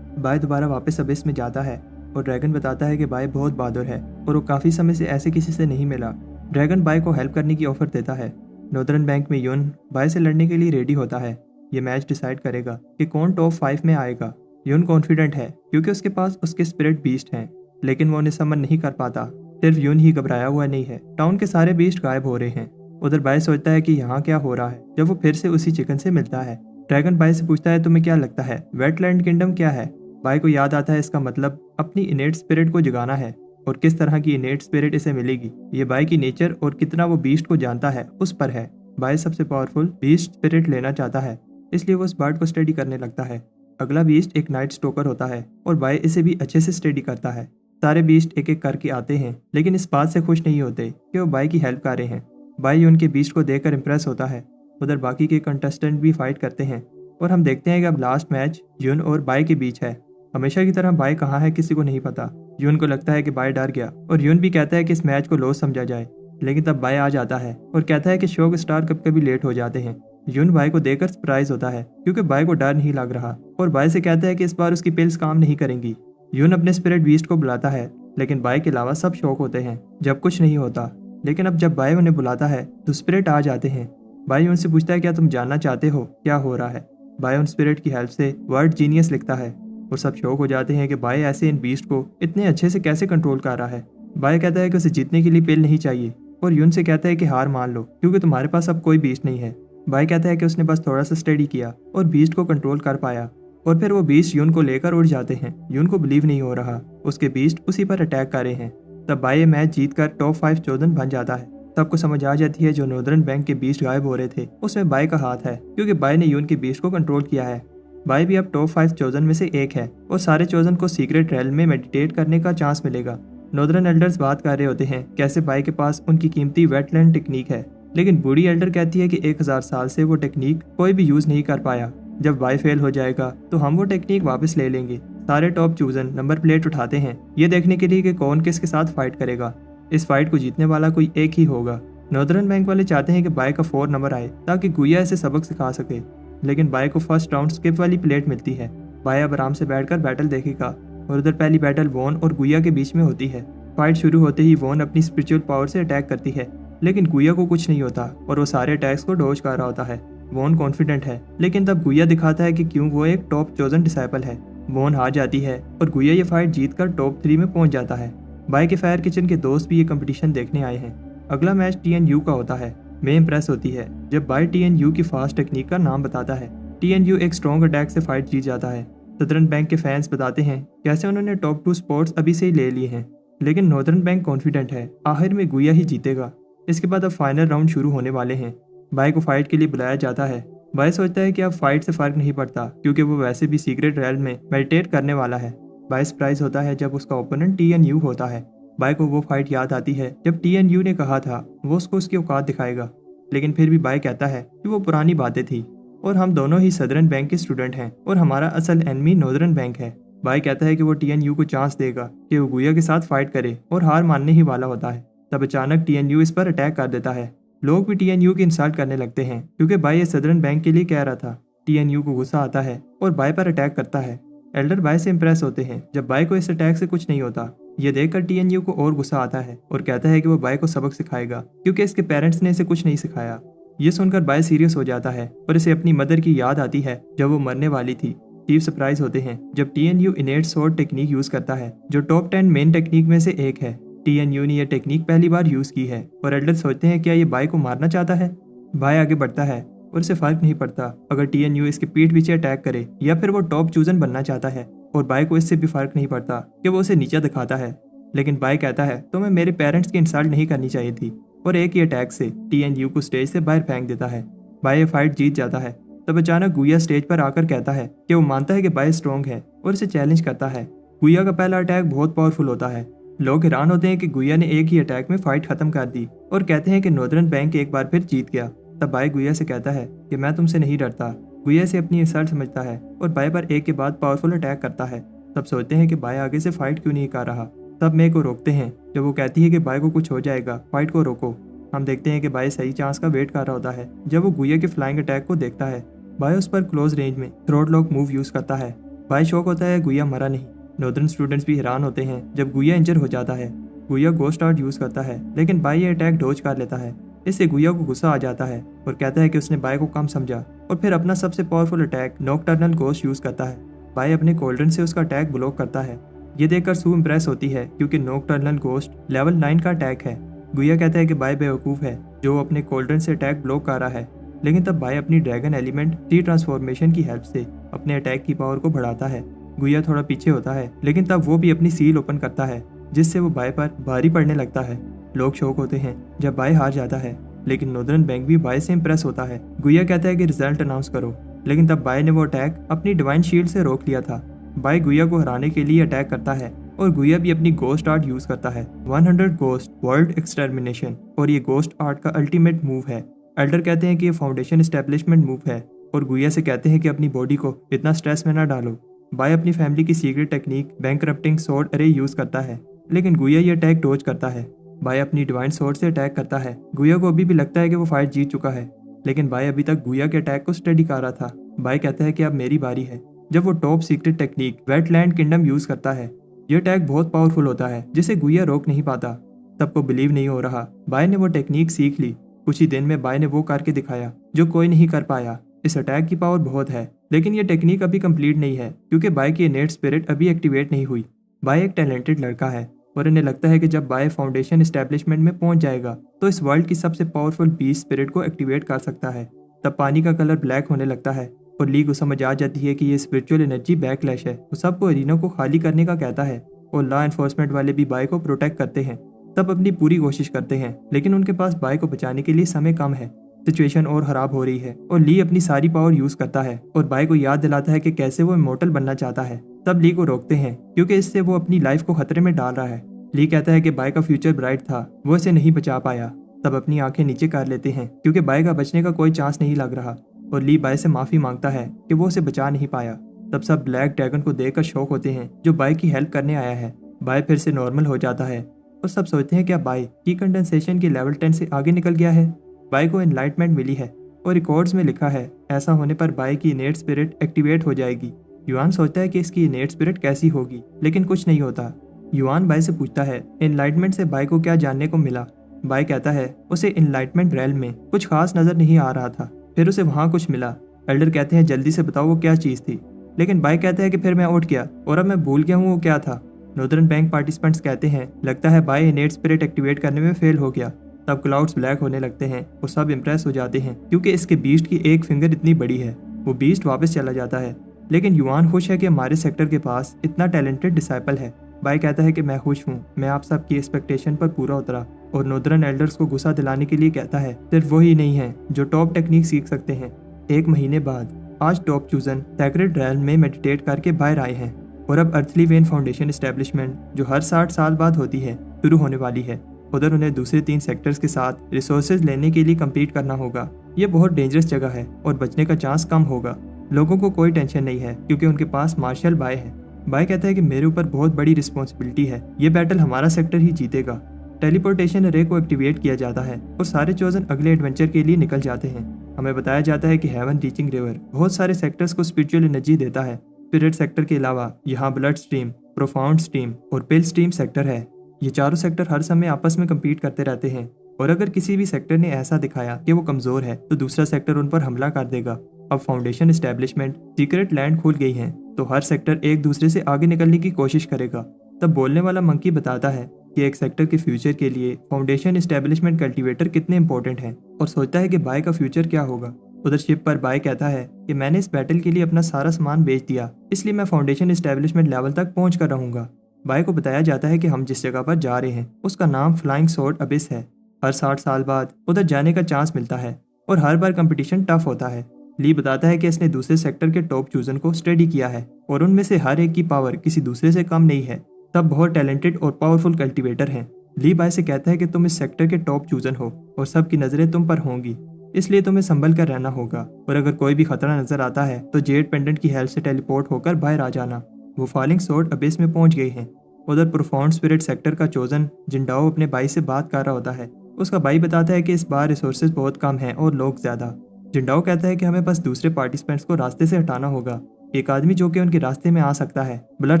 बाय दोबारा वापस अबिस में जाता है और ड्रैगन बताता है कि बाय बहुत बहादुर है और वो काफ़ी समय से ऐसे किसी से नहीं मिला। ड्रैगन बाय को हेल्प करने की ऑफर देता है। नॉर्दर्न बैंक में यून बाय से लड़ने के लिए रेडी होता है। ये मैच डिसाइड करेगा कि कौन टॉप 5 में आएगा। यून कॉन्फिडेंट है क्योंकि उसके पास उसके स्पिरिट बीस्ट हैं, लेकिन वो उन्हें समन नहीं कर पाता। सिर्फ यून ही घबराया हुआ नहीं है। टाउन के सारे बीस्ट गायब हो रहे हैं। उधर बाय सोचता है कि यहाँ क्या हो रहा है जब वो फिर से उसी चिकन से मिलता है। ड्रैगन बाय से पूछता है तुम्हें क्या लगता है वेटलैंड किंगडम क्या है। बाय को याद आता है इसका मतलब अपनी इनेट स्पिरिट को जगाना है, और किस तरह की इनेट स्पिरिट इसे मिलेगी ये बाय की नेचर और कितना वो बीस्ट को जानता है उस पर है। बाय सबसे पावरफुल बीस्ट स्पिरिट लेना चाहता है, इसलिए वो उस बर्ड को स्टडी करने लगता है। अगला बीस्ट एक नाइट स्टोकर होता है और बाय इसे भी अच्छे से स्टडी करता है। सारे बीस्ट एक एक करके आते हैं, लेकिन इस बात से खुश नहीं होते कि वो बाय की हेल्प कर रहे हैं। बाई यून के बीस्ट को देखकर इम्प्रेस होता है। उधर बाकी के कंटेस्टेंट भी फाइट करते हैं और हम देखते हैं कि अब लास्ट मैच यून और बाई के बीच है। हमेशा की तरह बाई कहाँ है किसी को नहीं पता। यून को लगता है कि बाई डर गया और यून भी कहता है कि इस मैच को लॉस समझा जाए, लेकिन तब बाई आ जाता है और कहता है कि शो के स्टार कभी कभी लेट हो जाते हैं। यून बाई को देखकर सरप्राइज होता है क्योंकि बाई को डर नहीं लग रहा और बाई से कहता है कि इस बार उसकी पिल्स काम नहीं करेंगी। यून अपने स्पिरिट बीस्ट को बुलाता है, लेकिन बाई के अलावा सब शौक होते हैं जब कुछ नहीं होता। लेकिन अब जब बाई उन्हें बुलाता है तो स्पिरिट आ जाते हैं। बाई उनसे पूछता है क्या तुम जानना चाहते हो क्या हो रहा है। बाई उन स्पिरिट की हेल्प से वर्ड जीनियस लिखता है और सब शौक हो जाते हैं कि बाई ऐसे इन बीस्ट को इतने अच्छे से कैसे कंट्रोल कर रहा है। बाई कहता है कि उसे जीतने के लिए पिल नहीं चाहिए और यून से कहता है कि हार मान लो क्योंकि तुम्हारे पास अब कोई बीस्ट नहीं है। बाई कहता है कि उसने बस थोड़ा सा स्टडी किया और बीस्ट को कंट्रोल कर पाया और फिर वो बीस्ट यून को लेकर उड़ जाते हैं। यून को बिलीव नहीं हो रहा उसके बीस्ट उसी पर अटैक कर रहे हैं। तब बाई ये मैच जीतकर टॉप 5 चोदन बन जाता है। सबको समझ आ जाती है जो नॉर्दर्न बैंक के बीस्ट गायब हो रहे थे उसमें बाई का हाथ है क्योंकि बाई ने यून के बीस्ट को कंट्रोल किया है। बाई भी अब टॉप 5 चोजन में से एक है और सारे चोजन को सीक्रेट रेल में मेडिटेट करने का चांस मिलेगा। नॉर्दर्न एल्डर्स बात कर रहे होते हैं कैसे बाई के पास उनकी कीमती वेटलैंड टेक्निक है, लेकिन बूढ़ी एल्डर कहती है कि 1000 साल से वो टेक्निक कोई भी यूज नहीं कर पाया। जब बाई फेल हो जाएगा तो हम वो टेक्निक वापस ले लेंगे। सारे टॉप चूजन नंबर प्लेट उठाते हैं ये देखने के लिए कि कौन किसके साथ फाइट करेगा। इस फाइट को जीतने वाला कोई एक ही होगा। नॉर्दर्न बैंक वाले चाहते हैं कि बाई का 4 नंबर आए ताकि गुया इसे सबक सिखा सके, लेकिन बाई को फर्स्ट राउंड स्किप वाली प्लेट मिलती है। बाई अब आराम से बैठकर बैटल देखेगा और उधर पहली बैटल वॉन और गुया के बीच में होती है। फाइट शुरू होते ही वॉन अपनी स्पिरिचुअल पावर से अटैक करती है, लेकिन गुया को कुछ नहीं होता और वो सारे अटैक्स को डॉज कर रहा होता है। वॉन कॉन्फिडेंट है, लेकिन तब गुया दिखाता है कि क्यों वो एक टॉप चोजन डिसाइपल है। वॉन हार जाती है और गुया ये फाइट जीतकर टॉप 3 में पहुंच जाता है। बाई के फायर किचन के दोस्त भी ये कंपटीशन देखने आए हैं। अगला मैच TNU का होता है। मैं इम्प्रेस होती है जब बाई TNU की फास्ट टेक्निक का नाम बताता है। TNU एक स्ट्रॉन्ग अटैक से फाइट जीत जाता है। सदर्न बैंक के फैंस बताते हैं कैसे उन्होंने टॉप 2 स्पॉट्स अभी से ही ले लिए हैं, लेकिन नॉर्दर्न बैंक कॉन्फिडेंट है आखिर में गुया ही जीतेगा। इसके बाद अब फाइनल राउंड शुरू होने वाले हैं। बाई को फाइट के लिए बुलाया जाता है। बाई सोचता है कि अब फाइट से फर्क नहीं पड़ता क्योंकि वो वैसे भी सीक्रेट रेल में मेडिटेट करने वाला है। बाई सरप्राइज होता है जब उसका ओपोनेंट TNU होता है। बाई को वो फाइट याद आती है जब TNU ने कहा था वो उसको उसकी औकात दिखाएगा, लेकिन फिर भी बाई कहता है कि वो पुरानी बातें थी और हम दोनों ही सदर्न बैंक के स्टूडेंट हैं और हमारा असल एनिमी नॉर्दर्न बैंक है। बाई कहता है कि वो TNU को चांस देगा कि वो गुया के साथ फाइट करे और हार मानने ही वाला होता है। तब अचानक TNU इस पर अटैक कर देता है। लोग भी TNU की इंसल्ट करने लगते हैं क्योंकि बाई ये सदर्न बैंक के लिए कह रहा था। TNU को गुस्सा आता है और बाई पर अटैक करता है। एल्डर बाई से इम्प्रेस होते हैं जब बाई को इस अटैक से कुछ नहीं होता। ये देखकर TNU को और गुस्सा आता है और कहता है कि वो बाई को सबक सिखाएगा क्योंकि इसके पेरेंट्स ने इसे कुछ नहीं सिखाया। ये सुनकर बाई सीरियस हो जाता है और इसे अपनी मदर की याद आती है जब वो मरने वाली थी। चीफ सरप्राइज होते हैं जब TNU इनेट स्वॉर्ड टेक्निक यूज करता है जो टॉप 10 मेन टेक्निक में से एक है। TNU ने यह टेक्निक पहली बार यूज की है और एल्डर सोचते हैं क्या ये बाई को मारना चाहता है। बाई आगे बढ़ता है और इसे फर्क नहीं पड़ता अगर TNU इसके पीठ पीछे अटैक करे या फिर वो टॉप चूजन बनना चाहता है, और बाई को इससे भी फर्क नहीं पड़ता कि वो उसे नीचा दिखाता है। लेकिन बाई कहता है तो मैं मेरे पेरेंट्स की इंसल्ट नहीं करनी चाहिए थी और एक ही अटैक से TNU को स्टेज से बाहर फेंक देता है। बाई ये फाइट जीत जाता है। तब अचानक गुया स्टेज पर आकर कहता है कि वो मानता है कि बाई स्ट्रॉन्ग है और इसे चैलेंज करता है। गुया का पहला अटैक बहुत पावरफुल होता है। लोग हैरान होते हैं कि गुया ने एक ही अटैक में फाइट खत्म कर दी और कहते हैं कि नॉर्दर्न बैंक एक बार फिर जीत गया। तब बाई गुया से कहता है कि मैं तुमसे नहीं डरता। गुया से अपनी इंसल्ट समझता है और बाई पर एक के बाद पावरफुल अटैक करता है। तब सोचते हैं कि बाई आगे से फाइट क्यों नहीं कर रहा। तब मे को रोकते हैं जब वो कहती है कि बाई को कुछ हो जाएगा, फाइट को रोको। हम देखते हैं कि बाई सही चांस का वेट कर रहा होता है। जब वो गुया के फ्लाइंग अटैक को देखता है, बाई उस पर क्लोज रेंज में थ्रोट लॉक मूव यूज करता है। बाई शॉक होता है गुया मरा नहीं। नॉर्दर्न स्टूडेंट्स भी हैरान होते हैं जब गुया इंजर हो जाता है। गुया गोस्ट आर्ट यूज करता है, लेकिन बाई ये अटैक डॉज कर लेता है। इससे गुया को गुस्सा आ जाता है और कहता है कि उसने बाई को कम समझा और फिर अपना सबसे powerful attack nocturnal ghost use करता है। बाई अपने कोल्डन से उसका अटैक ब्लॉक करता है। ये देखकर सू इम्प्रेस होती है क्योंकि नॉकटर्नल गोस्ट लेवल 9 का अटैक है। गुया कहता है कि बाई बेवकूफ है जो अपने कोल्डन से अटैक ब्लॉक कर रहा है, लेकिन तब बाई अपनी ड्रैगन एलिमेंट टी ट्रांसफॉर्मेशन की हेल्प से अपने अटैक की पावर को बढ़ाता है। गुया थोड़ा पीछे होता है, लेकिन तब वो भी अपनी सील ओपन करता है जिससे वो बाई पर भारी पड़ने लगता है। लोग शौक होते हैं जब बाई हार जाता है, लेकिन नॉर्दर्न बैंक भी बाई से इम्प्रेस होता है। गुया कहता है कि रिजल्ट अनाउंस करो, लेकिन तब बाई ने वो अटैक अपनी डिवाइन शील्ड से रोक लिया था। बाई गुया को हराने के लिए अटैक करता है, और गुया भी अपनी गोस्ट आर्ट यूज करता है 100 गोस्ट वर्ल्ड एक्सटर्मिनेशन, और ये गोस्ट आर्ट का अल्टीमेट मूव है। एल्डर कहते हैं कि ये फाउंडेशन एस्टेब्लिशमेंट मूव है और गुया से कहते हैं कि अपनी बॉडी को इतना स्ट्रेस में ना डालो। बाय अपनी फैमिली की सीक्रेट टेक्निक बैंकरप्टिंग स्वॉर्ड अरे यूज करता है, लेकिन गुया ये अटैक डॉज करता है। बाय अपनी डिवाइन स्वॉर्ड से अटैक करता है। गुया को अभी भी लगता है कि वो फाइट जीत चुका है, लेकिन बाय अभी तक गुया के अटैक को स्टडी कर रहा था। बाय कहता है कि अब मेरी बारी है। जब वो top secret technique wetland kingdom use करता है, यह अटैक बहुत पावरफुल होता है जिसे गुया रोक नहीं पाता। सबको बिलीव नहीं हो रहा। बाय ने वो टेक्निक सीख ली। कुछ ही दिन में बाय ने वो करके दिखाया जो कोई नहीं कर पाया। इस अटैक की पावर बहुत है, लेकिन ये टेक्निक अभी कंप्लीट नहीं है क्योंकि बाय की इनेट स्पिरिट अभी एक्टिवेट नहीं हुई। बाय एक टैलेंटेड लड़का है और इन्हें लगता है कि जब बाय फाउंडेशन एस्टेब्लिशमेंट में पहुंच जाएगा तो इस वर्ल्ड की सबसे पावरफुल बीस्ट स्पिरिट को एक्टिवेट कर सकता है। तब पानी का कलर ब्लैक होने लगता है और ली को समझ आ जाती है कि ये स्पिरिचुअल एनर्जी बैकलैश है। वो सबको एरिना को खाली करने का कहता है और लॉ एनफोर्समेंट वाले भी बाय को प्रोटेक्ट करते हैं। सब अपनी पूरी कोशिश करते हैं, लेकिन उनके पास बाय को बचाने के लिए समय कम है। सिचुएशन और खराब हो रही है और ली अपनी सारी पावर यूज करता है और बाय को याद दिलाता है कि कैसे वो इमोर्टल बनना चाहता है। तब ली को रोकते हैं क्योंकि इससे वो अपनी लाइफ को खतरे में डाल रहा है। ली कहता है कि बाय का फ्यूचर ब्राइट था, वो इसे नहीं बचा पाया। तब अपनी आंखें नीचे कर लेते हैं क्योंकि बाय का बचने का कोई चांस नहीं लग रहा और ली बाय से माफी मांगता है कि वो उसे बचा नहीं पाया। तब सब ब्लैक ड्रैगन को देखकर शॉक होते हैं जो बाय की हेल्प करने आया है। बाय फिर से नॉर्मल हो जाता है और सब सोचते हैं क्या बाय की कंडेंसेशन की लेवल 10 से आगे निकल गया है। बाय को एनलाइटमेंट मिली है और रिकॉर्ड्स में लिखा है ऐसा होने पर बाय की इनेट स्पिरिट एक्टिवेट हो जाएगी। युआन सोचता है कि इसकी इनेट स्पिरिट कैसी होगी, लेकिन कुछ नहीं होता। युआन बाय से पूछता है एनलाइटमेंट से बाय को क्या जानने को मिला। बाय कहता है उसे एनलाइटमेंट रेल में कुछ खास नजर नहीं आ रहा था, फिर उसे वहां कुछ मिला। एल्डर कहते हैं जल्दी से बताओ वो क्या चीज थी, लेकिन बाय कहता है कि फिर मैं उठ गया और अब मैं भूल गया हूँ वो क्या था। नॉर्दर्न बैंक पार्टिसिपेंट्स कहते हैं लगता है बाय इनेट स्पिरिट एक्टिवेट करने में फेल हो गया। तब क्लाउड्स ब्लैक होने लगते हैं और सब इम्प्रेस हो जाते हैं क्योंकि इसके बीस्ट की एक फिंगर इतनी बड़ी है। वो बीस्ट वापस चला जाता है, लेकिन युआन खुश है कि हमारे सेक्टर के पास इतना टैलेंटेड डिसाइपल है। बाय कहता है कि मैं खुश हूँ, मैं आप सबकी एक्सपेक्टेशन पर पूरा उतरा। और नॉर्दर्न एल्डर्स को गुस्सा दिलाने के लिए कहता है सिर्फ वही नहीं है जो टॉप टेक्निक सीख सकते हैं। 1 महीने बाद आज टॉप चूजन सैक्रेड रैल्म में मेडिटेट करके बाहर आए हैं और अब अर्थली वेन फाउंडेशन एस्टेब्लिशमेंट जो हर 60 साल बाद होती है शुरू होने वाली है। उधर उन्हें दूसरे 3 सेक्टर्स के साथ रिसोर्सेज लेने के लिए कम्पीट करना होगा। ये बहुत डेंजरस जगह है और बचने का चांस कम होगा। लोगों को कोई टेंशन नहीं है क्योंकि उनके पास मार्शल बाय है। बाय कहता है कि मेरे ऊपर बहुत बड़ी रिस्पॉन्सिबिलिटी है, ये बैटल हमारा सेक्टर ही जीतेगा। टेलीपोर्टेशन रे को एक्टिवेट किया जाता है और सारे चोजन अगले एडवेंचर के लिए निकल जाते हैं। हमें बताया जाता है कि हेवन रीचिंग रिवर बहुत सारे सेक्टर्स को स्पिरिचुअल एनर्जी देता है। स्पिरिट सेक्टर के अलावा यहाँ ब्लड स्ट्रीम, प्रोफाउंड स्ट्रीम और पिल स्ट्रीम सेक्टर है। ये चारों सेक्टर हर समय आपस में कम्पीट करते रहते हैं और अगर किसी भी सेक्टर ने ऐसा दिखाया कि वो कमजोर है तो दूसरा सेक्टर उन पर हमला कर देगा। अब फाउंडेशन एस्टेब्लिशमेंट सीक्रेट लैंड खुल गई है तो हर सेक्टर एक दूसरे से आगे निकलने की कोशिश करेगा। तब बोलने वाला मंकी बताता है कि एक सेक्टर के फ्यूचर के लिए फाउंडेशन एस्टेब्लिशमेंट कल्टीवेटर कितने इंपॉर्टेंट हैं और सोचता है कि बाय का फ्यूचर क्या होगा। उधर शिप पर बाय कहता है कि मैंने इस बैटल के लिए अपना सारा सामान बेच दिया, इसलिए मैं फाउंडेशन एस्टेब्लिशमेंट लेवल तक पहुंच कर रहूंगा। बाय को बताया जाता है कि हम जिस जगह पर जा रहे हैं उसका नाम फ्लाइंग स्वॉर्ड अबिस है। हर 60 साल बाद उधर जाने का चांस मिलता है और हर बार कंपटीशन टफ होता है। ली बताता है कि इसने दूसरे सेक्टर के टॉप चूजन को स्टडी किया है और उनमें से हर एक की पावर किसी दूसरे से कम नहीं है। तब बहुत टैलेंटेड और पावरफुल कल्टीवेटर हैं। ली बाय से कहता है कि तुम इस सेक्टर के टॉप चूजन हो और सबकी नजरें तुम पर होंगी, इसलिए तुम्हें संभल कर रहना होगा और अगर कोई भी खतरा नजर आता है तो जेड पेंडेंट की हेल्प से टेलीपोर्ट होकर बाहर आ जाना। वो फॉलिंग स्वॉर्ड अबिस में पहुंच गए हैं। उधर प्रोफाउंड स्पिरिट सेक्टर का चोजन जिंडाओ अपने भाई से बात कर रहा होता है। उसका भाई बताता है कि इस बार रिसोर्सेज बहुत कम हैं और लोग ज्यादा। जिंडाओ कहता है कि हमें बस दूसरे पार्टिसिपेंट्स को रास्ते से हटाना होगा। एक आदमी जो कि उनके रास्ते में आ सकता है ब्लड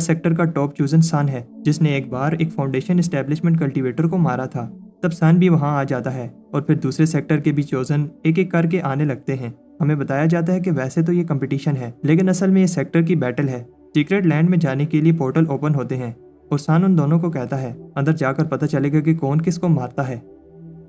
सेक्टर का टॉप चूजन सन है, जिसने एक बार एक फाउंडेशन एस्टेब्लिशमेंट कल्टीवेटर को मारा था। तब सन भी वहां आ जाता है और फिर दूसरे सेक्टर के भी चोजन एक एक करके आने लगते हैं। हमें बताया जाता है कि वैसे तो ये कंपटीशन है, लेकिन असल में ये सेक्टर की बैटल है। सीक्रेट लैंड में जाने के लिए पोर्टल ओपन होते हैं और सन उन दोनों को कहता है अंदर जाकर पता चलेगा कि कौन किसको मारता है।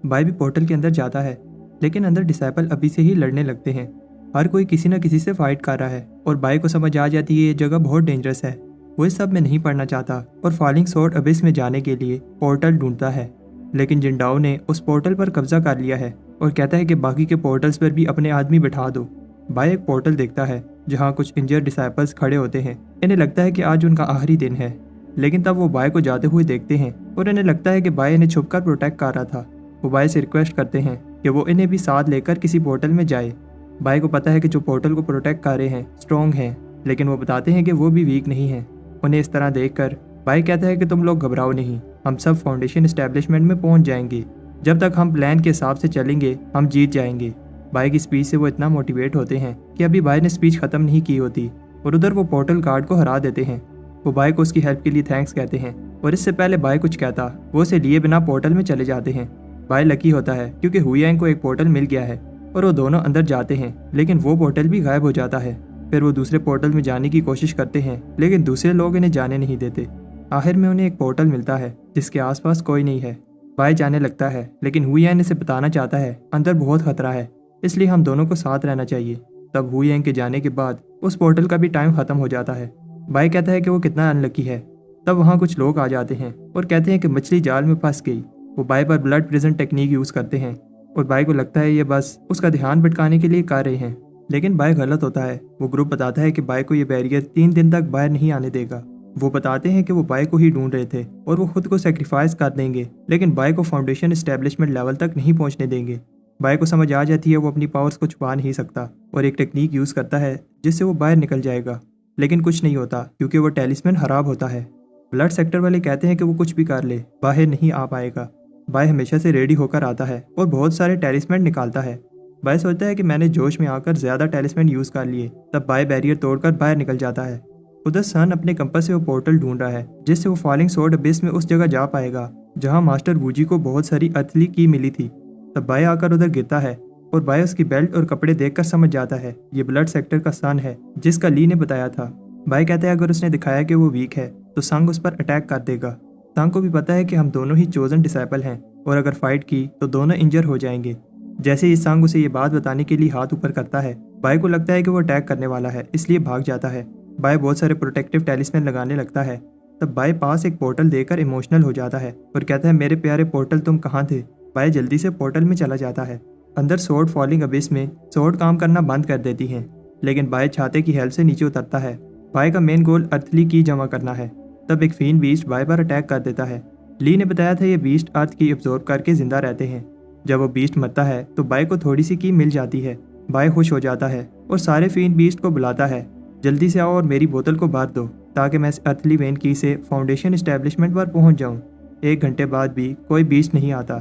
बाय भी पोर्टल के अंदर जाता है, लेकिन अंदर डिसाइपल अभी से ही लड़ने लगते हैं। हर कोई किसी न किसी से फाइट कर रहा है और बाय को समझ आ जाती है ये जगह बहुत डेंजरस है। वो इस सब में नहीं पड़ना चाहता और फॉलिंग स्वॉर्ड अबिस में जाने के लिए पोर्टल ढूंढता है, लेकिन जिंडाओ ने उस पोर्टल पर कब्जा कर लिया है और कहता है कि बाकी के पोर्टल्स पर भी अपने आदमी बैठा दो। बाय एक पोर्टल देखता है जहाँ कुछ इंजर्ड डिसाइपल्स खड़े होते हैं। इन्हें लगता है कि आज उनका आखिरी दिन है। लेकिन तब वो बाय को जाते हुए देखते हैं और इन्हें लगता है कि बाय इन्हें छुपकर प्रोटेक्ट कर रहा था। वो बाय से रिक्वेस्ट करते हैं कि वो इन्हें भी साथ लेकर किसी पोर्टल में जाए। बाय को पता है कि जो पोर्टल को प्रोटेक्ट कर रहे हैं स्ट्रॉन्ग हैं, लेकिन वो बताते हैं कि वो भी वीक नहीं हैं। उन्हें इस तरह देखकर बाय कहता है कि तुम लोग घबराओ नहीं, हम सब फाउंडेशन एस्टेब्लिशमेंट में पहुंच जाएंगे। जब तक हम प्लान के हिसाब से चलेंगे हम जीत जाएंगे। बाय की स्पीच से वो इतना मोटिवेट होते हैं कि अभी बाय ने स्पीच खत्म नहीं की होती और उधर वो पोर्टल गार्ड को हरा देते हैं। वो बाय को उसकी हेल्प के लिए थैंक्स कहते हैं और इससे पहले बाय कुछ कहता वो उसे लिए बिना पोर्टल में चले जाते हैं। बाय लकी होता है क्योंकि हुयांग को एक पोर्टल मिल गया है और वो दोनों अंदर जाते हैं, लेकिन वो पोर्टल भी गायब हो जाता है। फिर वो दूसरे पोर्टल में जाने की कोशिश करते हैं, लेकिन दूसरे लोग इन्हें जाने नहीं देते। आखिर में उन्हें एक पोर्टल मिलता है जिसके आसपास कोई नहीं है। बाय जाने लगता है, लेकिन हुयांग इसे बताना चाहता है अंदर बहुत खतरा है, इसलिए हम दोनों को साथ रहना चाहिए। तब हुयांग के जाने के बाद उस पोर्टल का भी टाइम खत्म हो जाता है। बाय कहता है कि वो कितना अनलकी है। तब वहाँ कुछ लोग आ जाते हैं और कहते हैं कि मछली जाल में फंस गई। वो बाय पर ब्लड प्रिजन टेक्निक यूज़ करते हैं और बाय को लगता है ये बस उसका ध्यान भटकाने के लिए कर रहे हैं, लेकिन बाय गलत होता है। वो ग्रुप बताता है कि बाय को ये बैरियर 3 दिन तक बाहर नहीं आने देगा। वो बताते हैं कि वो बाय को ही ढूंढ रहे थे और वो खुद को सेक्रीफाइस कर देंगे, लेकिन बाय को फाउंडेशन एस्टेब्लिशमेंट लेवल तक नहीं पहुंचने देंगे। बाय को समझ आ जाती है वो अपनी पावर्स को छुपा नहीं सकता और एक टेक्निक यूज़ करता है जिससे वो बाहर निकल जाएगा, लेकिन कुछ नहीं होता क्योंकि वो टेलिस्मैन खराब होता है। ब्लड सेक्टर वाले कहते हैं कि वो कुछ भी कर ले बाहर नहीं आ पाएगा। बाय हमेशा से रेडी होकर आता है और बहुत सारे टेलिस्मैन निकालता है। बाय सोचता है कि मैंने जोश में आकर ज़्यादा टेलिस्मैन यूज़ कर लिए। तब बाय बैरियर तोड़कर बाहर निकल जाता है। उधर सन अपने कंपास से वो पोर्टल ढूंढ रहा है जिससे वो फॉलिंग सोर्ड अबिस में उस जगह जा पाएगा जहां मास्टर वूजी को बहुत सारी अर्थली की मिली थी। तब बाय आकर उधर गिरता है और बाय उसकी बेल्ट और कपड़े देखकर समझ जाता है ये ब्लड सेक्टर का सन है जिसका ली ने बताया था। बाय कहता है अगर उसने दिखाया कि वो वीक है तो संग उस पर अटैक कर देगा। संग को भी पता है कि हम दोनों ही चोजन डिसाइपल हैं और अगर फाइट की तो दोनों इंजर हो जाएंगे। जैसे ही संग उसे ये बात बताने के लिए हाथ ऊपर करता है, बाय को लगता है कि वो अटैक करने वाला है, इसलिए भाग जाता है। बाय बहुत सारे प्रोटेक्टिव टेलिस्मैन लगाने लगता है। तब बाय पास एक पोर्टल देकर इमोशनल हो जाता है और कहता है मेरे प्यारे पोर्टल तुम कहाँ थे। बाय जल्दी से पोर्टल में चला जाता है। अंदर सोर्ड फॉलिंग अबिस में सोर्ड काम करना बंद कर देती हैं, लेकिन बाय छाते की हेल्प से नीचे उतरता है। बाय का मेन गोल अर्थली की जमा करना है। तब एक फीन बीस्ट बाय पर अटैक कर देता है। ली ने बताया था ये बीस्ट अर्थ की एब्जॉर्ब करके जिंदा रहते हैं। जब वो बीस्ट मरता है तो बाय को थोड़ी सी की मिल जाती है। बाय खुश हो जाता है और सारे फीन बीस्ट को बुलाता है, जल्दी से आओ और मेरी बोतल को भर दो ताकि मैं इस अर्थली वेन की से फाउंडेशन एस्टेब्लिशमेंट पर पहुंच जाऊं। 1 घंटे बाद भी कोई बीस्ट नहीं आता।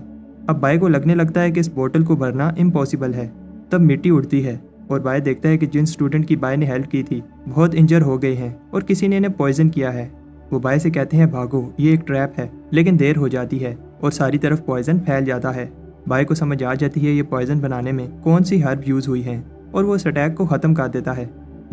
अब बाय को लगने लगता है कि इस बोतल को भरना इम्पॉसिबल है। तब मिट्टी उड़ती है और बाय देखता है कि जिन स्टूडेंट की बाय ने हेल्प की थी बहुत इंजर हो गए हैं और किसी ने इन्हें पॉइजन किया है। वो बाय से कहते हैं भागो ये एक ट्रैप है, लेकिन देर हो जाती है और सारी तरफ पॉइजन फैल जाता है। बाय को समझ आ जाती है ये पॉइजन बनाने में कौन सी हर्ब यूज हुई है और वो उस अटैक को खत्म कर देता है।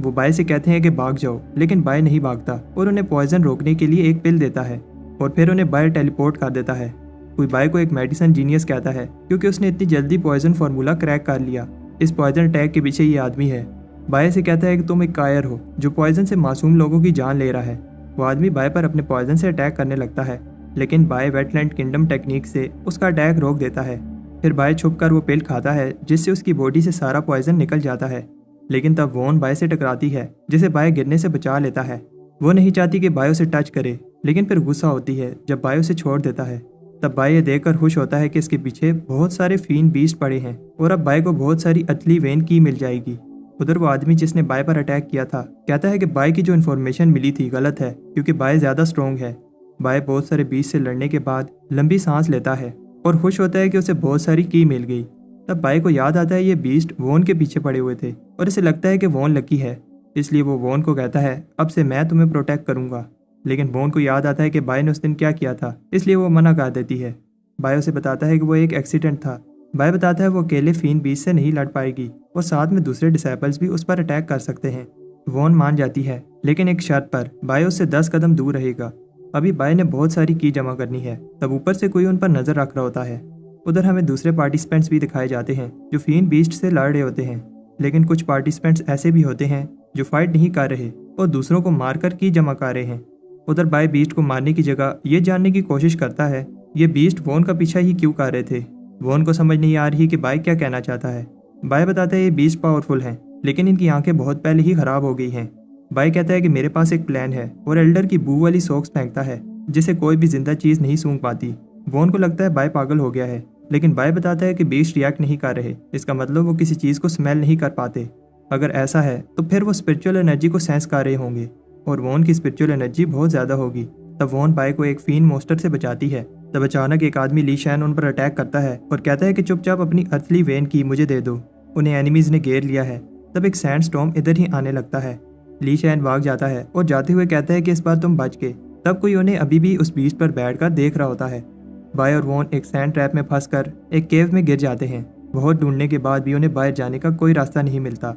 वो बाय से कहते हैं कि भाग जाओ, लेकिन बाय नहीं भागता और उन्हें पॉइजन रोकने के लिए एक पिल देता है और फिर उन्हें बाय टेलीपोर्ट कर देता है। कोई बाय को एक मेडिसिन जीनियस कहता है क्योंकि उसने इतनी जल्दी पॉइजन फार्मूला क्रैक कर लिया। इस पॉइजन अटैक के पीछे ये आदमी है। बाय से कहता है कि तुम एक कायर हो जो पॉइजन से मासूम लोगों की जान ले रहा है। वो आदमी बाय पर अपने पॉइजन से अटैक करने लगता है, लेकिन बाय वेटलैंड किंगडम टेक्निक से उसका अटैक रोक देता है। फिर बाय छुपकर वो पिल खाता है जिससे उसकी बॉडी से सारा पॉइजन निकल जाता है, लेकिन तब वोन बाय से टकराती है जिसे बाय गिरने से बचा लेता है। वो नहीं चाहती कि बाय उसे टच करे, लेकिन फिर गुस्सा होती है जब बाय उसे छोड़ देता है। तब बाय ये देखकर खुश होता है कि इसके पीछे बहुत सारे फीन बीस्ट पड़े हैं और अब बाय को बहुत सारी अतली वेन की मिल जाएगी। उधर वो आदमी जिसने बाय पर अटैक किया था कहता है कि बाय की जो इन्फॉर्मेशन मिली थी गलत है क्योंकि बाय ज़्यादा स्ट्रॉन्ग है। बाय बहुत सारे बीस्ट से लड़ने के बाद लंबी सांस लेता है और खुश होता है कि उसे बहुत सारी की मिल गई। तब बाय को याद आता है ये बीस्ट वोन के पीछे पड़े हुए थे और इसे लगता है कि वोन लकी है, इसलिए वो वोन को कहता है अब से मैं तुम्हें प्रोटेक्ट करूंगा। लेकिन वोन को याद आता है कि बाय ने उस दिन क्या किया था, इसलिए वो मना कर देती है। बाय उसे बताता है कि वो एक एक्सीडेंट था। बाय बताता है वो अकेले फीन बीस्ट से नहीं लड़ पाएगी और साथ में दूसरे डिसाइपल्स भी उस पर अटैक कर सकते हैं। वोन मान जाती है, लेकिन एक शर्त पर, बाय उससे 10 कदम दूर रहेगा। अभी बाय ने बहुत सारी की जमा करनी है। तब ऊपर से कोई उन पर नजर रख रहा होता है। उधर हमें दूसरे पार्टिसिपेंट्स भी दिखाए जाते हैं जो फीन बीस्ट से लड़ रहे होते हैं, लेकिन कुछ पार्टिसिपेंट्स ऐसे भी होते हैं जो फाइट नहीं कर रहे और दूसरों को मारकर की जमा कर रहे हैं। उधर बाय बीस्ट को मारने की जगह ये जानने की कोशिश करता है ये बीस्ट वोन का पीछा ही क्यों कर रहे थे। वोन को समझ नहीं आ रही कि बाय क्या कहना चाहता है। बाय बताता है ये बीस्ट पावरफुल हैं, लेकिन इनकी आंखें बहुत पहले ही खराब हो गई हैं। बाई कहता है कि मेरे पास एक प्लान है और एल्डर की बू वाली सॉक्स फेंकता है जिसे कोई भी जिंदा चीज नहीं सूंघ पाती। वॉन को लगता है बाई पागल हो गया है, लेकिन बाई बताता है कि बीस्ट रिएक्ट नहीं कर रहे, इसका मतलब वो किसी चीज को स्मेल नहीं कर पाते। अगर ऐसा है तो फिर वो स्पिरिचुअल एनर्जी को सेंस कर रहे होंगे और वॉन की स्पिरिचुअल एनर्जी बहुत ज्यादा होगी। तब वॉन बाई को एक फीन मोस्टर से बचाती है। तब अचानक एक आदमी ली शैन उन पर अटैक करता है और कहता है कि चुपचाप अपनी अर्थली वेन की मुझे दे दो। उन्हें एनिमीज ने घेर लिया है। तब एक सैंड स्टॉर्म इधर ही आने लगता है। ली शैन भाग जाता है और जाते हुए कहता है कि इस बार तुम बच गए। तब कोई उन्हें अभी भी उस बीच पर बैठकर देख रहा होता है। बाय और वॉन एक सैंड ट्रैप में फंसकर एक केव में गिर जाते हैं। बहुत ढूंढने के बाद भी उन्हें बाहर जाने का कोई रास्ता नहीं मिलता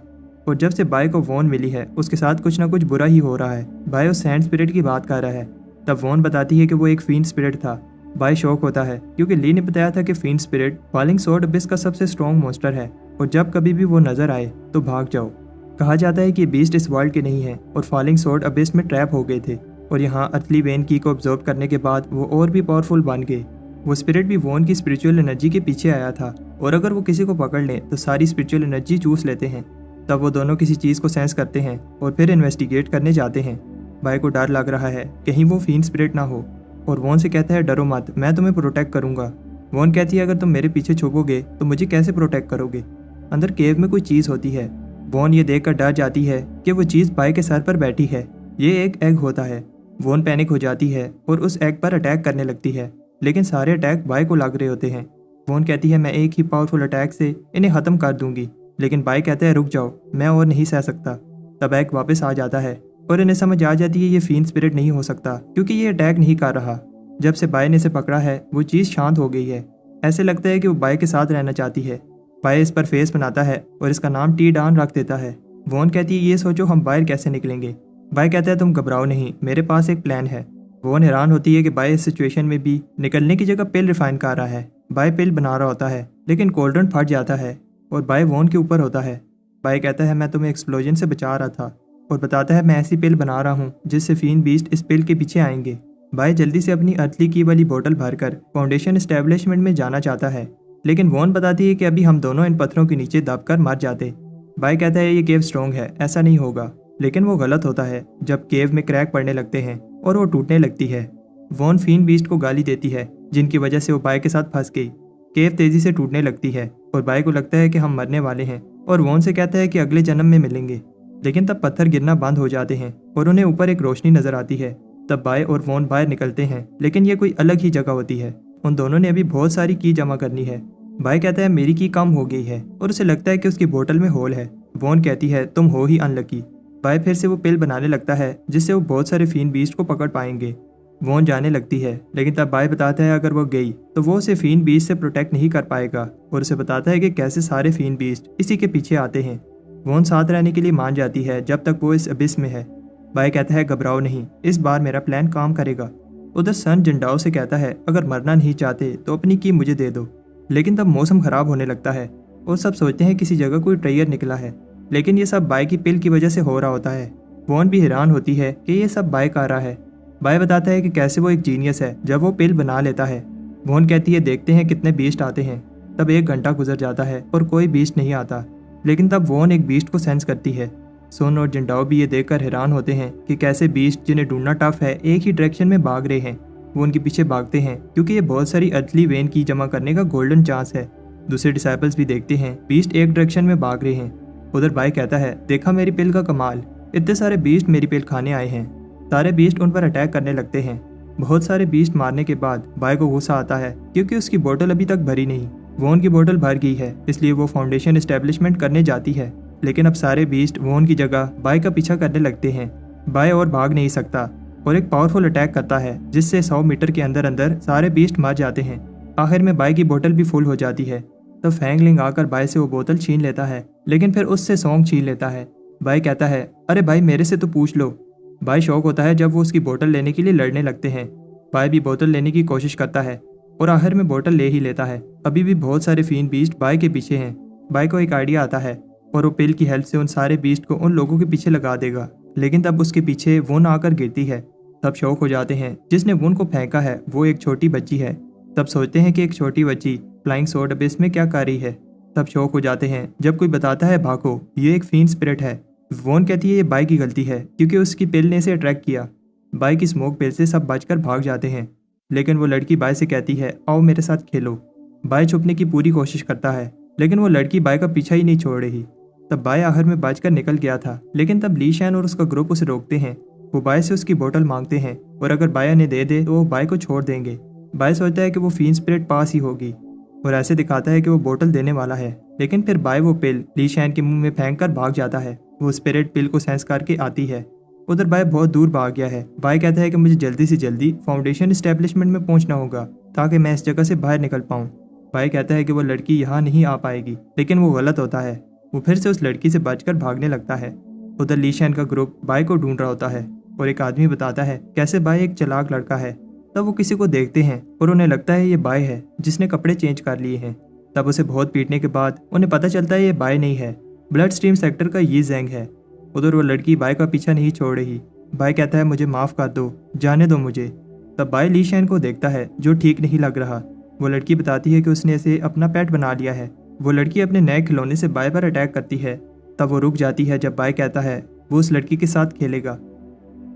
और जब से बाय को वॉन मिली है उसके साथ कुछ ना कुछ बुरा ही हो रहा है। बाय उस सैंड स्पिरिट की बात कर रहा है। तब वॉन बताती है कि वो एक फीन स्पिरिट था। बाय शॉक होता है क्योंकि ली ने बताया था कि फीन स्पिरिट फॉलिंग स्वॉर्ड अबिस का सबसे स्ट्रॉन्ग मॉन्स्टर है और जब कभी भी वो नजर आए तो भाग जाओ। कहा जाता है कि बीस्ट इस वर्ल्ड के नहीं है और फॉलिंग स्वॉर्ड अबिस में ट्रैप हो गए थे और यहाँ अर्थली वेन की को ऑब्जर्व करने के बाद वो और भी पावरफुल बन गए। वो स्पिरिट भी वॉन की स्पिरिचुअल एनर्जी के पीछे आया था और अगर वो किसी को पकड़ ले तो सारी स्पिरिचुअल एनर्जी चूस लेते हैं। तब वो दोनों किसी चीज़ को सेंस करते हैं और फिर इन्वेस्टिगेट करने जाते हैं। बाय को डर लग रहा है कहीं वो फीन स्पिरिट ना हो और वॉन से कहता है डरो मत, मैं तुम्हें प्रोटेक्ट करूंगा। वॉन कहती है अगर तुम मेरे पीछे छुपोगे तो मुझे कैसे प्रोटेक्ट करोगे। अंदर केव में कोई चीज़ होती है। वॉन ये देखकर डर जाती है कि वो चीज़ बाय के सर पर बैठी है। ये एक एग होता है। वॉन पैनिक हो जाती है और उस एग पर अटैक करने लगती है, लेकिन सारे अटैक बाय को लग रहे होते हैं। वॉन कहती है मैं एक ही पावरफुल अटैक से इन्हें ख़त्म कर दूंगी, लेकिन बाय कहता है रुक जाओ, मैं और नहीं सह सकता। तब एग वापस आ जाता है और इन्हें समझ आ जाती है ये फीन स्पिरिट नहीं हो सकता क्योंकि ये अटैक नहीं कर रहा। जब से बाय ने इसे पकड़ा है वो चीज़ शांत हो गई है। ऐसे लगता है कि वो बाय के साथ रहना चाहती है। बाय इस पर फेस बनाता है और इसका नाम टी डान रख देता है। वॉन कहती है ये सोचो हम बाहर कैसे निकलेंगे। बाय कहता है तुम घबराओ नहीं, मेरे पास एक प्लान है। वॉन हैरान होती है कि बाय इस सिचुएशन में भी निकलने की जगह पिल रिफाइन कर रहा है। बाय पिल बना रहा होता है लेकिन कोल्ड्रन फट जाता है और बाय वॉन के ऊपर होता है। बाय कहता है मैं तुम्हें एक्सप्लोजन से बचा रहा था और बताता है मैं ऐसी पिल बना रहा हूँ जिससे फीन बीस्ट इस पिल के पीछे आएंगे। बाय जल्दी से अपनी अर्थली की वाली बोतल भरकर फाउंडेशन एस्टेब्लिशमेंट में जाना चाहता है, लेकिन वॉन बताती है कि अभी हम दोनों इन पत्थरों के नीचे दबकर मर जाते। बाय कहता है ये केव स्ट्रॉन्ग है, ऐसा नहीं होगा, लेकिन वो गलत होता है जब केव में क्रैक पड़ने लगते हैं और वो टूटने लगती है। वॉन फीन बीस्ट को गाली देती है जिनकी वजह से वो बाय के साथ फंस गई। केव तेजी से टूटने लगती है और बाय को लगता है कि हम मरने वाले हैं और वॉन से कहता है कि अगले जन्म में मिलेंगे, लेकिन तब पत्थर गिरना बंद हो जाते हैं और उन्हें ऊपर एक रोशनी नजर आती है। तब बाय और वॉन बाहर निकलते हैं, लेकिन ये कोई अलग ही जगह होती है। उन दोनों ने अभी बहुत सारी की जमा करनी है। बाय कहता है मेरी की कम हो गई है और उसे लगता है कि उसकी बोतल में होल है। वॉन कहती है तुम हो ही अनलकी। बाय फिर से वो पिल बनाने लगता है जिससे वो बहुत सारे फीन बीस्ट को पकड़ पाएंगे। वॉन जाने लगती है, लेकिन तब बाय बताता है अगर वो गई तो वो उसे फीन बीस्ट से प्रोटेक्ट नहीं कर पाएगा और उसे बताता है कि कैसे सारे फीन बीस्ट इसी के पीछे आते हैं। वॉन साथ रहने के लिए मान जाती है जब तक वो इस अबिस में है। बाय कहता है घबराओ नहीं, इस बार मेरा प्लान काम करेगा। उधर सन जिंडाओ से कहता है अगर मरना नहीं चाहते तो अपनी की मुझे दे दो, लेकिन तब मौसम खराब होने लगता है और सब सोचते हैं किसी जगह कोई ट्रेयर निकला है, लेकिन ये सब बाय की पिल की वजह से हो रहा होता है। वॉन भी हैरान होती है कि ये सब बाय कर रहा है। बाय बताता है कि कैसे वो एक जीनियस है जब वो पिल बना लेता है। वॉन कहती है देखते हैं कितने बीस्ट आते हैं। तब 1 घंटा गुजर जाता है और कोई बीस्ट नहीं आता, लेकिन तब वॉन एक बीस्ट को सेंस करती है। सोन और जिंडाओ भी ये देखकर हैरान होते हैं कि कैसे बीस्ट जिन्हें ढूंढना टफ है एक ही डायरेक्शन में भाग रहे हैं। वो उनके पीछे भागते हैं क्योंकि ये बहुत सारी अर्थली वेन की जमा करने का गोल्डन चांस है। दूसरे डिसाइपल्स भी देखते हैं बीस्ट एक डायरेक्शन में भाग रहे हैं। उधर बाय कहता है देखा मेरी पिल का कमाल, इतने सारे बीस्ट मेरी पिल खाने आए हैं। सारे बीस्ट उन पर अटैक करने लगते हैं। बहुत सारे बीस्ट मारने के बाद बाय को गुस्सा आता है क्योंकि उसकी बोतल अभी तक भरी नहीं। वॉन की बोतल भर गई है, इसलिए वो फाउंडेशन एस्टेब्लिशमेंट करने जाती है, लेकिन अब सारे बीस्ट वॉन की जगह बाय का पीछा करने लगते हैं। बाय और भाग नहीं सकता और एक पावरफुल अटैक करता है जिससे 100 मीटर के अंदर अंदर सारे बीस्ट मर जाते हैं। आखिर में बाय की बोतल भी फुल हो जाती है। तब फैंगलिंग आकर बाय से वो बोतल छीन लेता है, लेकिन फिर उससे सॉन्ग छीन लेता है। बाय कहता है अरे भाई मेरे से तो पूछ लो। बाय शॉक होता है जब वो उसकी बोतल लेने के लिए लड़ने लगते हैं। बाय भी बोतल लेने की कोशिश करता है और आखिर में बोतल ले ही लेता है। अभी भी बहुत सारे फीन बीस्ट बाय के पीछे हैं। बाय को एक आइडिया आता है और वो पिल की हेल्प से उन सारे बीस्ट को उन लोगों के पीछे लगा देगा, लेकिन तब उसके पीछे वुन आकर गिरती है। तब शौक हो जाते हैं जिसने वुन को फेंका है वो एक छोटी बच्ची है। तब सोचते हैं कि एक छोटी बच्ची फ्लाइंग स्वॉर्ड अबिस में क्या कर रही है। तब शौक हो जाते हैं जब कोई बताता है भागो, ये एक फीन स्पिरिट है। वोन कहती है ये बाई की गलती है क्योंकि उसकी पिल ने इसे अट्रैक्ट किया। बाई की स्मोक पिल से सब बचकर भाग जाते हैं, लेकिन वो लड़की बाई से कहती है आओ मेरे साथ खेलो। बाई छुपने की पूरी कोशिश करता है, लेकिन वो लड़की बाई का पीछा ही नहीं छोड़ रही। तब बाई आखिर में बचकर निकल गया था, लेकिन तब ली शैन और उसका ग्रुप उसे रोकते हैं। वो बाई से उसकी बोतल मांगते हैं और अगर बाई उन्हें दे दे तो वो बाई को छोड़ देंगे। बाई सोचता है कि वो फीन स्पिरिट पास ही होगी और ऐसे दिखाता है कि वो बोतल देने वाला है, लेकिन फिर बाई वो पिल ली शैन के मुंह में फेंक कर भाग जाता है। वो स्पिरिट पिल को सेंस करके आती है। उधर बाई बहुत दूर भाग गया है। बाई कहता है कि मुझे जल्दी से जल्दी फाउंडेशन एस्टेब्लिशमेंट में पहुंचना होगा ताकि मैं इस जगह से बाहर निकल पाऊं। बाई कहता है कि वो लड़की यहाँ नहीं आ पाएगी, लेकिन वो गलत होता है। वो फिर से उस लड़की से बचकर भागने लगता है। उधर ली शैन का ग्रुप बाई को ढूंढ रहा होता है और एक आदमी बताता है कैसे बाई एक चालाक लड़का है। तब वो किसी को देखते हैं और उन्हें लगता है ये बाई है जिसने कपड़े चेंज कर लिए हैं। तब उसे बहुत पीटने के बाद उन्हें पता चलता है ये बाई नहीं है, ब्लड स्ट्रीम सेक्टर का ये जैंग है। उधर वो लड़की बाई का पीछा नहीं छोड़ रही। बाई कहता है मुझे माफ़ कर दो, जाने दो मुझे। तब बाई ली शैन को देखता है जो ठीक नहीं लग रहा। वो लड़की बताती है कि उसने इसे अपना पेट बना लिया है। वो लड़की अपने नए खिलौने से बाई पर अटैक करती है। तब वो रुक जाती है जब बाई कहता है वो उस लड़की के साथ खेलेगा।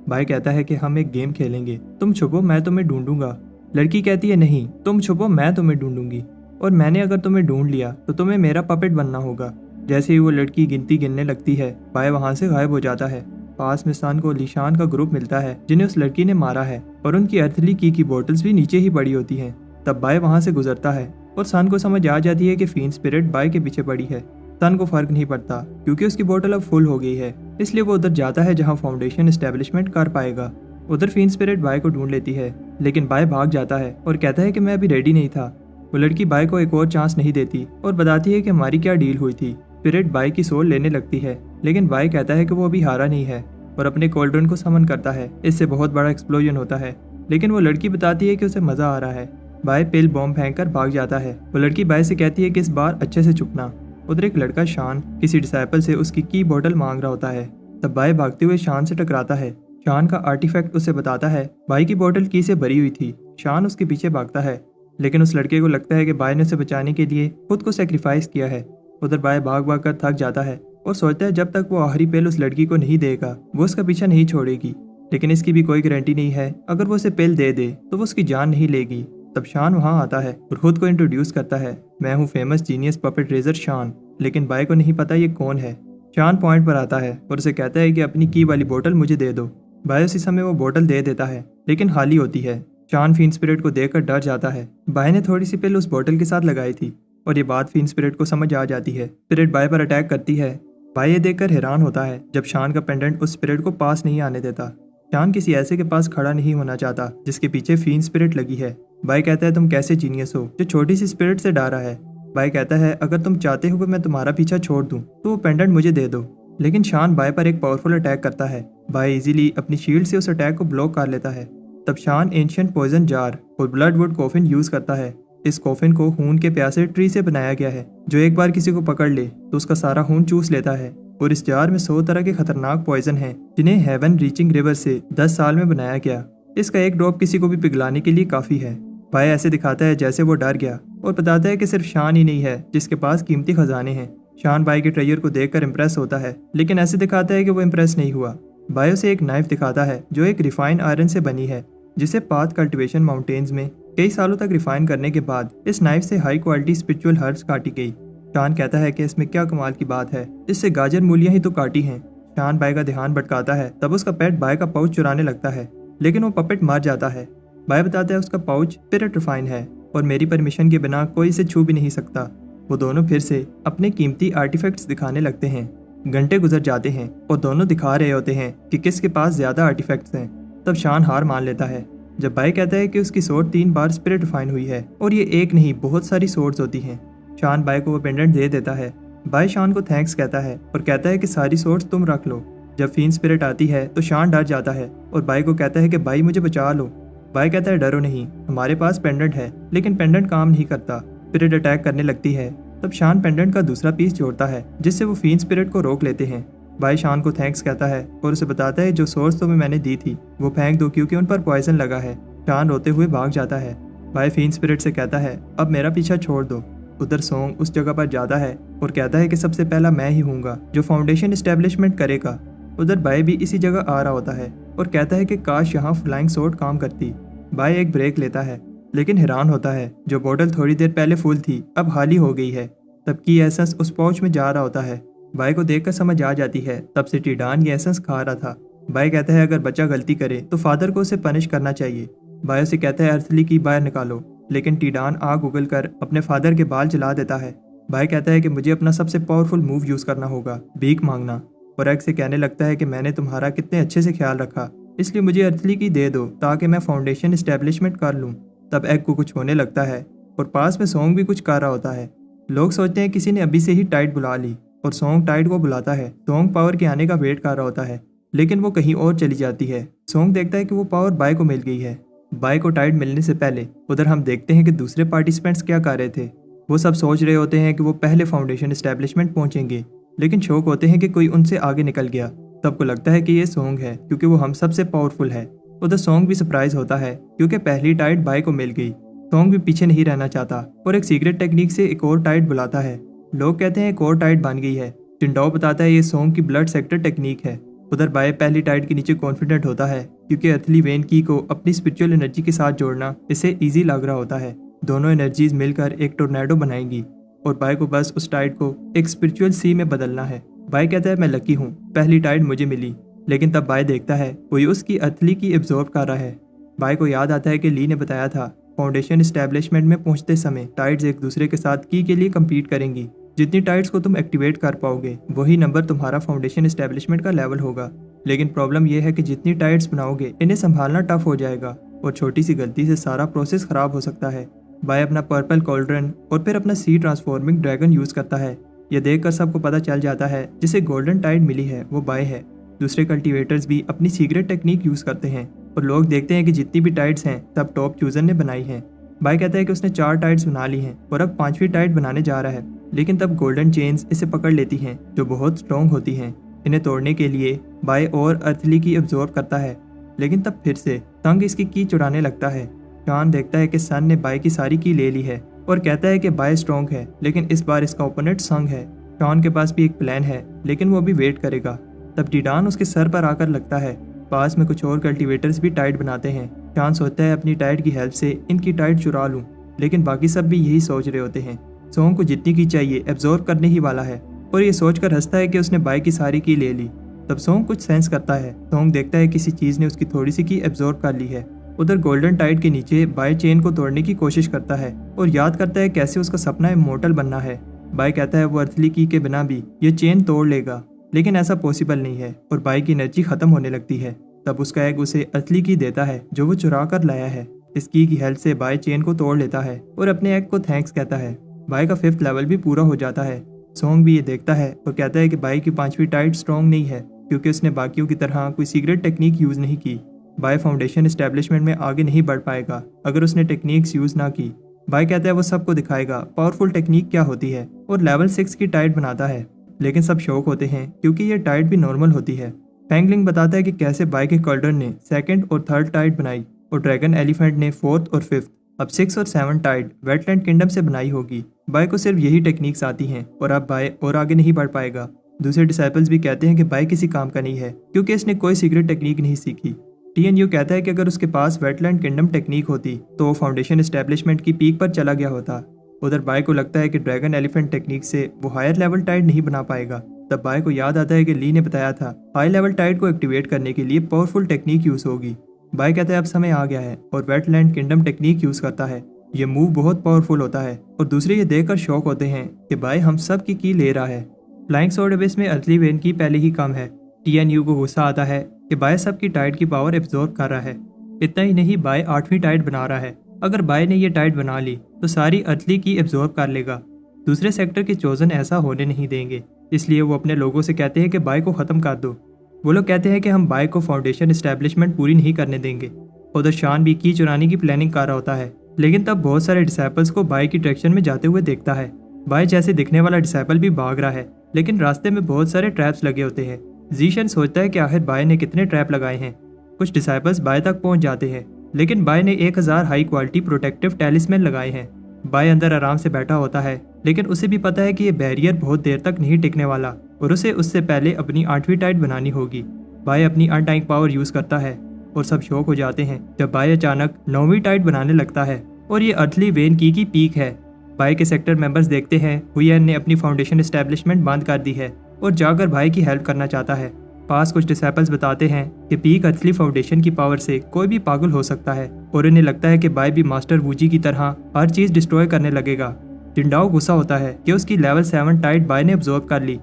बाई कहता है कि हम एक गेम खेलेंगे, तुम छुपो मैं तुम्हें ढूंढूंगा। लड़की कहती है नहीं, तुम छुपो मैं तुम्हें ढूंढूंगी, और मैंने अगर तुम्हें ढूंढ लिया तो तुम्हें मेरा पपेट बनना होगा। जैसे ही वो लड़की गिनती गिनने लगती है, बाई वहां से गायब हो जाता है। पास में सान को लीशान का ग्रुप मिलता है जिन्हें उस लड़की ने मारा है, और उनकी अर्थली की बोतल्स भी नीचे ही पड़ी होती हैं। तब बाई वहां से गुजरता है और सान को समझ आ जाती है कि फीन स्पिरिट बाई के पीछे पड़ी है। सन को फर्क नहीं पड़ता क्योंकि उसकी बोतल अब फुल हो गई है, इसलिए वो उधर जाता है जहां फाउंडेशन एस्टेब्लिशमेंट कर पाएगा। उधर फीन स्पिरिट बाई को ढूंढ लेती है, लेकिन बाई भाग जाता है और कहता है कि मैं अभी रेडी नहीं था। वो लड़की बाई को एक और चांस नहीं देती और बताती है कि हमारी क्या डील हुई थी। स्पिरिट बाई की सोल लेने लगती है, लेकिन बाई कहता है कि वो अभी हारा नहीं है और अपने कोल्ड्रन को समन करता है। इससे बहुत बड़ा एक्सप्लोजन होता है, लेकिन वो लड़की बताती है कि उसे मजा आ रहा है। बाई पिल बॉम्ब फेंक कर भाग जाता है। वो लड़की बाई से कहती है कि इस बार अच्छे से छुपना। उधर एक लड़का शान किसी डिसाइपल से उसकी की बोतल मांग रहा होता है। तब बाई भागते हुए शान से टकराता है। शान का आर्टिफैक्ट उसे बताता है बाई की बोतल की से भरी हुई थी। शान उसके पीछे भागता है, लेकिन उस लड़के को लगता है कि बाई ने उसे बचाने के लिए खुद को सेक्रीफाइस किया है। उधर बाई भाग भाग कर थक जाता है और सोचता है जब तक वो आखिरी पेल उस लड़की को नहीं देगा वो उसका पीछा नहीं छोड़ेगी। लेकिन इसकी भी कोई गारंटी नहीं है, अगर वो उसे पेल दे दे तो वो उसकी जान नहीं लेगी। तब शान वहां आता है और खुद को इंट्रोड्यूस करता है, मैं हूँ फेमस जीनियस पपेट रेजर शान। लेकिन बाई को नहीं पता ये कौन है। शान पॉइंट पर आता है और उसे कहता है कि अपनी की वाली बोतल मुझे दे दो। बाई उसी समय वो बोतल दे देता है, लेकिन खाली होती है। शान फीन स्पिरिट को देखकर डर जाता है। बाई ने थोड़ी सी पिल उस बोतल के साथ लगाई थी और ये बात फीन स्पिरिट को समझ आ जाती है। स्पिरिट बाई पर अटैक करती है। बाई ये देखकर हैरान होता है जब शान का पेंडेंट उस स्पिरिट को पास नहीं आने देता। शान किसी ऐसे के पास खड़ा नहीं होना चाहता जिसके पीछे फीन स्पिरिट लगी है। बाई कहता है तुम कैसे जीनियस हो जो छोटी सी स्पिरिट से डरा है। बाई कहता है अगर तुम चाहते हो कि मैं तुम्हारा पीछा छोड़ दूं तो वो पेंडेंट मुझे दे दो। लेकिन शान बाई पर एक पावरफुल अटैक करता है। बाई इजीली अपनी शील्ड से उस अटैक को ब्लॉक कर लेता है। तब शान एंशिएंट पॉइजन जार और ब्लड वुड कॉफिन यूज करता है। इस कॉफिन को खून के प्यासे ट्री से बनाया गया है जो एक बार किसी को पकड़ ले तो उसका सारा खून चूस लेता है। और इस जार में 100 तरह के खतरनाक पॉइजन हैं जिन्हें हेवन रीचिंग रिवर से 10 साल में बनाया गया। इसका एक ड्रॉप किसी को भी पिघलाने के लिए काफी है। बाई ऐसे दिखाता है जैसे वो डर गया और बताता है कि सिर्फ शान ही नहीं है जिसके पास कीमती खजाने हैं। शान बाई के ट्रेजर को देखकर इम्प्रेस होता है, लेकिन ऐसे दिखाता है कि वो इम्प्रेस नहीं हुआ। बाई उसे एक नाइफ दिखाता है जो एक रिफाइन आयरन से बनी है, जिसे पाथ कल्टिवेशन माउंटेन्स में कई सालों तक रिफाइन करने के बाद इस नाइफ से हाई क्वालिटी स्पिरिचुअल हर्ब्स काटी गई। शान कहता है कि इसमें क्या कमाल की बात है, इससे गाजर मूलियां ही तो काटी हैं। शान बाई का ध्यान भटकाता है, तब उसका पेट बाई का पाउच चुराने लगता है, लेकिन वो पपेट मार जाता है। बाई बताता है उसका पाउच स्पिरिट रिफाइन है और मेरी परमिशन के बिना कोई इसे छू भी नहीं सकता। वो दोनों फिर से अपने कीमती आर्टिफैक्ट्स दिखाने लगते हैं। घंटे गुजर जाते हैं और दोनों दिखा रहे होते हैं कि किसके पास ज्यादा आर्टिफैक्ट्स हैं। तब शान हार मान लेता है जब बाई कहता है कि उसकी सोर्ड 3 बार स्पिरिट रिफाइन हुई है और ये एक नहीं बहुत सारी सोर्ड्स होती हैं। शान बाई को वो पेंडेंट दे देता है। बाई शान को थैंक्स कहता है और कहता है कि सारी सोर्ड्स तुम रख लो। जब फीन स्पिरिट आती है तो शान डर जाता है और बाई को कहता है कि बाई मुझे बचा लो। बाई कहता है डरो नहीं, हमारे पास पेंडेंट है, लेकिन पेंडेंट काम नहीं करता। स्पिरिट अटैक करने लगती है। तब शान पेंडेंट का दूसरा पीस जोड़ता है जिससे वो फीन स्पिरिट को रोक लेते हैं। बाई शान को थैंक्स कहता है और उसे बताता है जो सोर्स तुम्हें मैंने दी थी वो फेंक दो क्योंकि उन पर पॉइजन लगा है। शान रोते हुए भाग जाता है। बाई फीन स्पिरिट से कहता है अब मेरा पीछा छोड़ दो। उधर सोंग उस जगह पर जाता है और कहता है कि सबसे पहला मैं ही हूँगा जो फाउंडेशन इस्टेब्लिशमेंट करेगा। उधर बाय भी इसी जगह आ रहा होता है और कहता है कि काश यहाँ फ्लाइंग सोर्ड काम करती। बाय एक ब्रेक लेता है लेकिन हैरान होता है जो बोतल थोड़ी देर पहले फुल थी अब खाली हो गई है। तब की एसेंस उस पाउच में जा रहा होता है। बाय को देखकर समझ आ जाती है तब से टीडान ये एसेंस खा रहा था। बाय कहता है अगर बच्चा गलती करे तो फादर को उसे पनिश करना चाहिए। बाय उसे कहता है अर्थली की बाहर निकालो, लेकिन टीडान आग उगल कर अपने फादर के बाल जला देता है। बाय कहता है कि मुझे अपना सबसे पावरफुल मूव यूज करना होगा, भीख मांगना, और एग से कहने लगता है कि मैंने तुम्हारा कितने अच्छे से ख्याल रखा, इसलिए मुझे अर्थली की दे दो ताकि मैं फाउंडेशन इस्टेब्लिशमेंट कर लूँ। तब एग को कुछ होने लगता है और पास में सोंग भी कुछ कर रहा होता है। लोग सोचते हैं किसी ने अभी से ही टाइड बुला ली और सोंग टाइड को बुलाता है। सोंग पावर के आने का वेट कर रहा होता है लेकिन वो कहीं और चली जाती है। सोंग देखता है कि वो पावर बाय को मिल गई है। बाय को टाइड मिलने से पहले उधर हम देखते हैं कि दूसरे पार्टिसिपेंट्स क्या कर रहे थे। वो सब सोच रहे होते हैं कि वो पहले फाउंडेशन एस्टेब्लिशमेंट पहुंचेंगे, लेकिन शौक होते हैं कि कोई उनसे आगे निकल गया। तब को लगता है कि ये सोंग है क्योंकि वो हम सबसे पावरफुल है। उधर सोंग भी सरप्राइज होता है क्योंकि पहली टाइड बाय को मिल गई। सोंग भी पीछे नहीं रहना चाहता और एक सीक्रेट टेक्निक से एक और टाइड बुलाता है। लोग कहते हैं एक और टाइड बन गई है। चिंडाओ बताता है ये सोंग की ब्लड सेक्टर टेक्निक है। उधर बाय पहली टाइड के नीचे कॉन्फिडेंट होता है क्योंकि अर्थली वेन की को अपनी स्पिरिचुअल एनर्जी के साथ जोड़ना इसे ईजी लग रहा होता है। दोनों एनर्जीज मिलकर एक टोर्नेडो बनाएंगी और बाय को बस उस टाइड को एक स्पिरिचुअल सी में बदलना है। बाय कहता है मैं लकी हूँ, पहली टाइड मुझे मिली। लेकिन तब बाय देखता है कोई उसकी अर्थली की एब्जॉर्ब कर रहा है। बाय को याद आता है कि ली ने बताया था फाउंडेशन एस्टेब्लिशमेंट में पहुंचते समय टाइड्स एक दूसरे के साथ की के लिए कम्पीट करेंगी। जितनी टाइड्स को तुम एक्टिवेट कर पाओगे वही नंबर तुम्हारा फाउंडेशन एस्टेब्लिशमेंट का लेवल होगा। लेकिन प्रॉब्लम यह है कि जितनी टाइड्स बनाओगे इन्हें संभालना टफ हो जाएगा और छोटी सी गलती से सारा प्रोसेस खराब हो सकता है। बाय अपना पर्पल कॉल्ड्रन और फिर अपना सी ट्रांसफॉर्मिंग ड्रैगन यूज करता है। यह देखकर सबको पता चल जाता है जिसे गोल्डन टाइड मिली है वो बाय है। दूसरे कल्टीवेटर्स भी अपनी सीक्रेट टेक्निक यूज करते हैं और लोग देखते हैं कि जितनी भी टाइड्स हैं सब टॉप चूजर ने बनाई हैं। बाय कहता है कि उसने 4 टाइड्स बना ली हैं और अब 5वीं टाइड बनाने जा रहा है। लेकिन तब गोल्डन चेन्स इसे पकड़ लेती हैं जो बहुत स्ट्रॉन्ग होती हैं। इन्हें तोड़ने के लिए बाय और अर्थली की एब्जॉर्ब करता है, लेकिन तब फिर से संग इसकी की चुराने लगता है। शॉन देखता है कि सन ने बाय की सारी की ले ली है और कहता है कि बाय स्ट्रॉन्ग है, लेकिन इस बार इसका ओपोनेंट संग है। शॉन के पास भी एक प्लान है लेकिन वो अभी वेट करेगा। तब टीडान उसके सर पर आकर लगता है। पास में कुछ और कल्टीवेटर्स भी टाइड बनाते हैं। शॉन सोचता है अपनी टाइड की हेल्प से इनकी टाइड चुरा लूं, लेकिन बाकी सब भी यही सोच रहे होते हैं। सोंग को जितनी की चाहिए एब्जॉर्ब करने ही वाला है और ये सोचकर हंसता है कि उसने बाय की सारी की ले ली। तब सोंग कुछ सेंस करता है। सोंग देखता है किसी चीज ने उसकी थोड़ी सी की एब्जॉर्ब कर ली है। उधर गोल्डन टाइड के नीचे बाय चेन को तोड़ने की कोशिश करता है और याद करता है कैसे उसका सपना इमोर्टल बनना है। बाय कहता है वो अर्थली की के बिना भी ये चेन तोड़ लेगा, लेकिन ऐसा पॉसिबल नहीं है और बाय की एनर्जी खत्म होने लगती है। तब उसका एग उसे अर्थली की देता है जो वो चुरा कर लाया है। इस की हेल्प से बाय चेन को तोड़ लेता है और अपने एग को थैंक्स कहता है। बाय का 5th लेवल भी पूरा हो जाता है। सोंग भी ये देखता है और कहता है कि बाय की 5वीं टाइड स्ट्रॉन्ग नहीं है क्योंकि उसने बाकियों की तरह कोई सीक्रेट टेक्निक यूज नहीं की। बाय फाउंडेशन एस्टेब्लिशमेंट में आगे नहीं बढ़ पाएगा अगर उसने टेक्निक्स यूज ना की। बाय कहता है वो सबको दिखाएगा पावरफुल टेक्निक क्या होती है और लेवल 6 की टाइड बनाता है, लेकिन सब शौक होते हैं क्योंकि ये टाइड भी नॉर्मल होती है। फैंगलिंग बताता है कि कैसे बाय के कॉल्डर ने 2nd और 3rd टाइड बनाई और ड्रैगन एलिफेंट ने 4th और 5th। अब 6 और 7 टाइड वेटलैंड किंगडम से बनाई होगी। बाय को सिर्फ यही टेक्निक्स आती हैं और अब बाय और आगे नहीं बढ़ पाएगा। दूसरे डिसाइपल्स भी कहते हैं कि बाय किसी काम का नहीं है क्योंकि इसने कोई सीक्रेट टेक्निक नहीं सीखी। TNU कहता है कि अगर उसके पास वेटलैंड किंगडम टेक्निक होती तो वो फाउंडेशन एस्टेब्लिशमेंट की पीक पर चला गया होता। उधर बाय को लगता है कि ड्रैगन एलिफेंट टेक्निक से वो हायर लेवल टाइड नहीं बना पाएगा। तब बाय को याद आता है कि ली ने बताया था हाई लेवल टाइड को एक्टिवेट करने के लिए पावरफुल टेक्निक यूज होगी। बाय कहता है अब समय आ गया है और वेटलैंड किंगडम टेक्निक यूज करता है। ये मूव बहुत पावरफुल होता है और दूसरे ये देखकर शॉक होते हैं कि बाय हम सब की ले रहा है। फ्लाइंग स्वॉर्ड एबिस में अर्थली वेन की पहले ही कम है। TNU को गुस्सा आता है कि बाय सब की टाइड की पावर एब्जॉर्ब कर रहा है। इतना ही नहीं, बाय 8वीं टाइड बना रहा है। अगर बाय ने ये टाइड बना ली तो सारी अर्थली की एब्जॉर्ब कर लेगा। दूसरे सेक्टर के चोजन ऐसा होने नहीं देंगे, इसलिए वो अपने लोगों से कहते हैं कि बाय को खत्म कर दो। वो लोग कहते हैं कि हम बाय को फाउंडेशन एस्टेब्लिशमेंट पूरी नहीं करने देंगे। उधर शान भी की चुराने की प्लानिंग कर रहा होता है, लेकिन तब बहुत सारे डिसाइपल्स को बाय की डायरेक्शन में जाते हुए देखता है। बाय जैसे दिखने वाला डिसाइपल भी भाग रहा है, लेकिन रास्ते में बहुत सारे ट्रैप्स लगे होते हैं। जीशन सोचता है कि आखिर बाय ने कितने ट्रैप लगाए हैं। कुछ डिसाइपल्स बाय तक पहुंच जाते हैं, लेकिन बाय ने 1000 हाई क्वालिटी प्रोटेक्टिव टैलिस्मैन लगाए हैं। बाय अंदर आराम से बैठा होता है लेकिन उसे भी पता है कि ये बैरियर बहुत देर तक नहीं टिकने वाला और उसे उससे पहले अपनी 8वीं टाइड बनानी होगी। बाय अपनी अनटाइंग पावर यूज करता है और सब शॉक हो जाते हैं जब बाय अचानक 9वीं टाइड बनाने लगता है और ये अर्थली वेन की पीक है। बाय के सेक्टर मेंबर्स देखते हैं हुयन ने अपनी फाउंडेशन एस्टेब्लिशमेंट बंद कर दी है और जाकर भाई की हेल्प करना चाहता है। पास कुछ डिसेबल्स बताते हैं कि पीक अर्थली फाउंडेशन की पावर से कोई भी पागल हो सकता है और इन्हें लगता है कि बाय भी मास्टर वूजी की तरह हर चीज डिस्ट्रॉय करने लगेगा। जिंडाओ गुस्सा होता है कि उसकी लेवल 7 टाइड बाय ने ऑब्जर्व कर ली।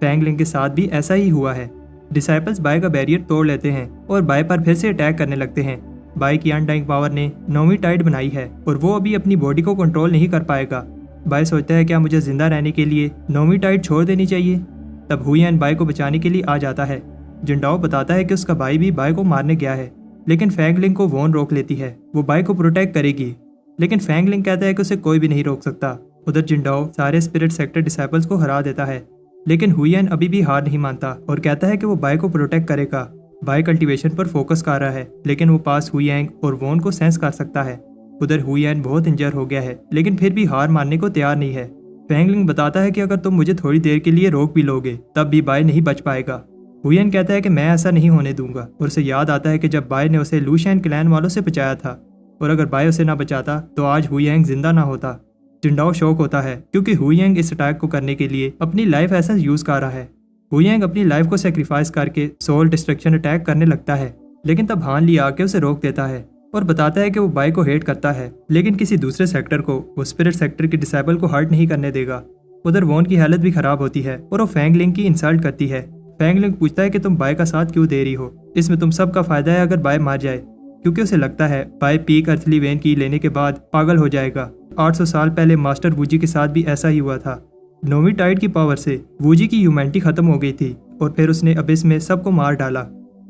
फैंगलिंग के साथ भी ऐसा ही हुआ है। डिसाइपल्स बाय का बैरियर तोड़ लेते हैं और बाय पर फिर से अटैक करने लगते हैं। बाय की अनटाइंग पावर ने 9वीं टाइड बनाई है और वो अभी अपनी बॉडी को कंट्रोल नहीं कर पाएगा। बाय सोचता है क्या मुझे जिंदा रहने के लिए 9वीं टाइड छोड़ देनी चाहिए। तब हुयन बाय को बचाने के लिए आ जाता है। जिंडाओ बताता है कि उसका भाई भी बाय को मारने गया है, लेकिन फैंगलिंग को वॉन रोक लेती है। वो बाय को प्रोटेक्ट करेगी, लेकिन फैंगलिंग कहता है कि उसे कोई भी नहीं रोक सकता। उधर जिंडाओ सारे स्पिरिट सेक्टर डिसाइपल्स को हरा देता है, लेकिन हुयन अभी भी हार नहीं मानता और कहता है कि वो बाय को प्रोटेक्ट करेगा। बाय कल्टीवेशन पर फोकस कर रहा है, लेकिन वो पास हुयैंग और वॉन को सेंस कर सकता है। उधर हुयन बहुत इंजर हो गया है, लेकिन फिर भी हार मानने को तैयार नहीं है। फैंगलिंग बताता है कि अगर तुम मुझे थोड़ी देर के लिए रोक भी लोगे तब भी बाय नहीं बच पाएगा। हुयन कहता है कि मैं ऐसा नहीं होने दूंगा और उसे याद आता है कि जब बाय ने उसे लूशैन क्लैन वालों से बचाया था और अगर बाय उसे ना बचाता तो आज हुयैंग जिंदा ना होता। जिंडाओ शौक होता है क्योंकि हुयैंग इस अटैक को करने के लिए अपनी लाइफ एसेंस यूज कर रहा है। हुयैंग अपनी लाइफ को सेक्रीफाइस करके सोल डिस्ट्रक्शन अटैक करने लगता है, लेकिन तब हान ली आके उसे रोक देता है और बताता है कि वो बाय को हेट करता है, लेकिन किसी दूसरे सेक्टर को, वो स्पिरिट सेक्टर के डिसेबल को हर्ट नहीं करने देगा। उधर वॉन की हालत भी खराब होती है और वो फैंगलिंग की इंसल्ट करती है। फैंगलिंग पूछता है कि तुम बाय का साथ क्यों दे रही हो, इसमें तुम सबका फायदा है अगर बाय मार जाए, क्योंकि उसे लगता है बाय पीक अर्थली वेन की लेने के बाद पागल हो जाएगा। 800 साल पहले मास्टर वूजी के साथ भी ऐसा ही हुआ था। 9वीं टाइड की पावर से वूजी की ह्यूमैनिटी खत्म हो गई थी और फिर उसने अबिस में सबको मार डाला।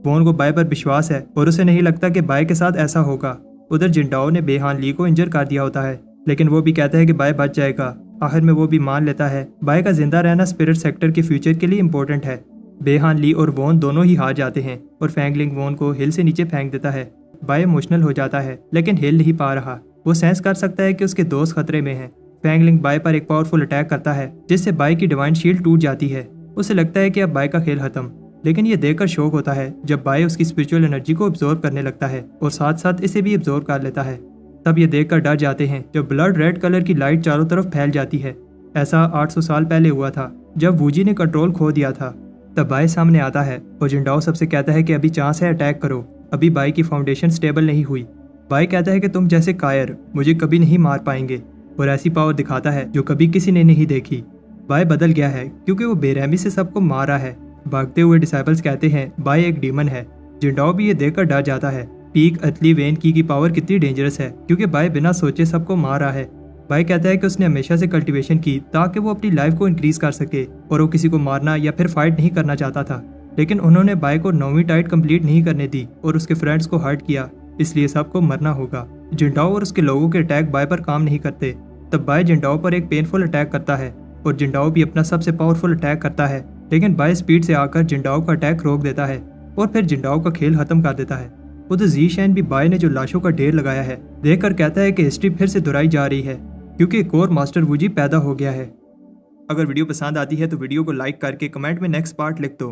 वॉन को बाय पर विश्वास है और उसे नहीं लगता कि बाय के साथ ऐसा होगा। उधर जिंडाओ ने बेहान ली को इंजर कर दिया होता है, लेकिन वो भी कहता है कि बाय बच जाएगा। आखिर में वो भी मान लेता है बाय का जिंदा रहना स्पिरिट सेक्टर के फ्यूचर के लिए इम्पोर्टेंट है। बेहान ली और वॉन दोनों ही हार जाते हैं और फैंगलिंग वॉन को हिल से नीचे फेंक देता है। बाय इमोशनल हो जाता है, लेकिन हिल नहीं पा रहा। वो सेंस कर सकता है कि उसके दोस्त खतरे में हैं। फैंगलिंग बाय पर एक पावरफुल अटैक करता है, जिससे बाय की डिवाइन शील्ड टूट जाती है। उसे लगता है कि अब बाय का खेल खत्म, लेकिन ये देखकर शौक होता है जब बाय उसकी स्पिरिचुअल एनर्जी को अब्जॉर्ब करने लगता है और साथ साथ इसे भी अब्जॉर्ब कर लेता है। तब ये देखकर डर जाते हैं जब ब्लड रेड कलर की लाइट चारों तरफ फैल जाती है। ऐसा 800 साल पहले हुआ था जब वूजी ने कंट्रोल खो दिया था। तब बाय सामने आता है और जिंडाओ सबसे कहता है कि अभी चांस है, अटैक करो, अभी बाय की फाउंडेशन स्टेबल नहीं हुई। बाय कहता है कि तुम जैसे कायर मुझे कभी नहीं मार पाएंगे और ऐसी पावर दिखाता है जो कभी किसी ने नहीं देखी। बाय बदल गया है क्योंकि वो बेरहमी से सबको मार रहा है। भागते हुए डिसाइपल्स कहते हैं बाय एक डीमन है। जिंडाओ भी ये देखकर डर जाता है। पीक अर्थली वेन की पावर कितनी डेंजरस है क्योंकि बाय बिना सोचे सबको मार रहा है। बाय कहता है कि उसने हमेशा से कल्टीवेशन की ताकि वो अपनी लाइफ को इंक्रीज कर सके और वो किसी को मारना या फिर फाइट नहीं करना चाहता था, लेकिन उन्होंने बाय को 9वीं टाइड कंप्लीट नहीं करने दी और उसके फ्रेंड्स को हर्ट किया, इसलिए सबको मरना होगा। जिंडाओ और उसके लोगों के अटैक बाय पर काम नहीं करते। तब बाय जिंडाओ पर एक पेनफुल अटैक करता है और जिंडाओ भी अपना सबसे पावरफुल अटैक करता है, लेकिन बाय स्पीड से आकर जिंडाओ का अटैक रोक देता है और फिर जिंडाओ का खेल खत्म कर देता है। उधर ज़ीशैन भी बाय ने जो लाशों का ढेर लगाया है देखकर कहता है कि हिस्ट्री फिर से दोहराई जा रही है क्योंकि एक और मास्टर वूजी पैदा हो गया है। अगर वीडियो पसंद आती है तो वीडियो को लाइक करके कमेंट में नेक्स्ट पार्ट लिख दो।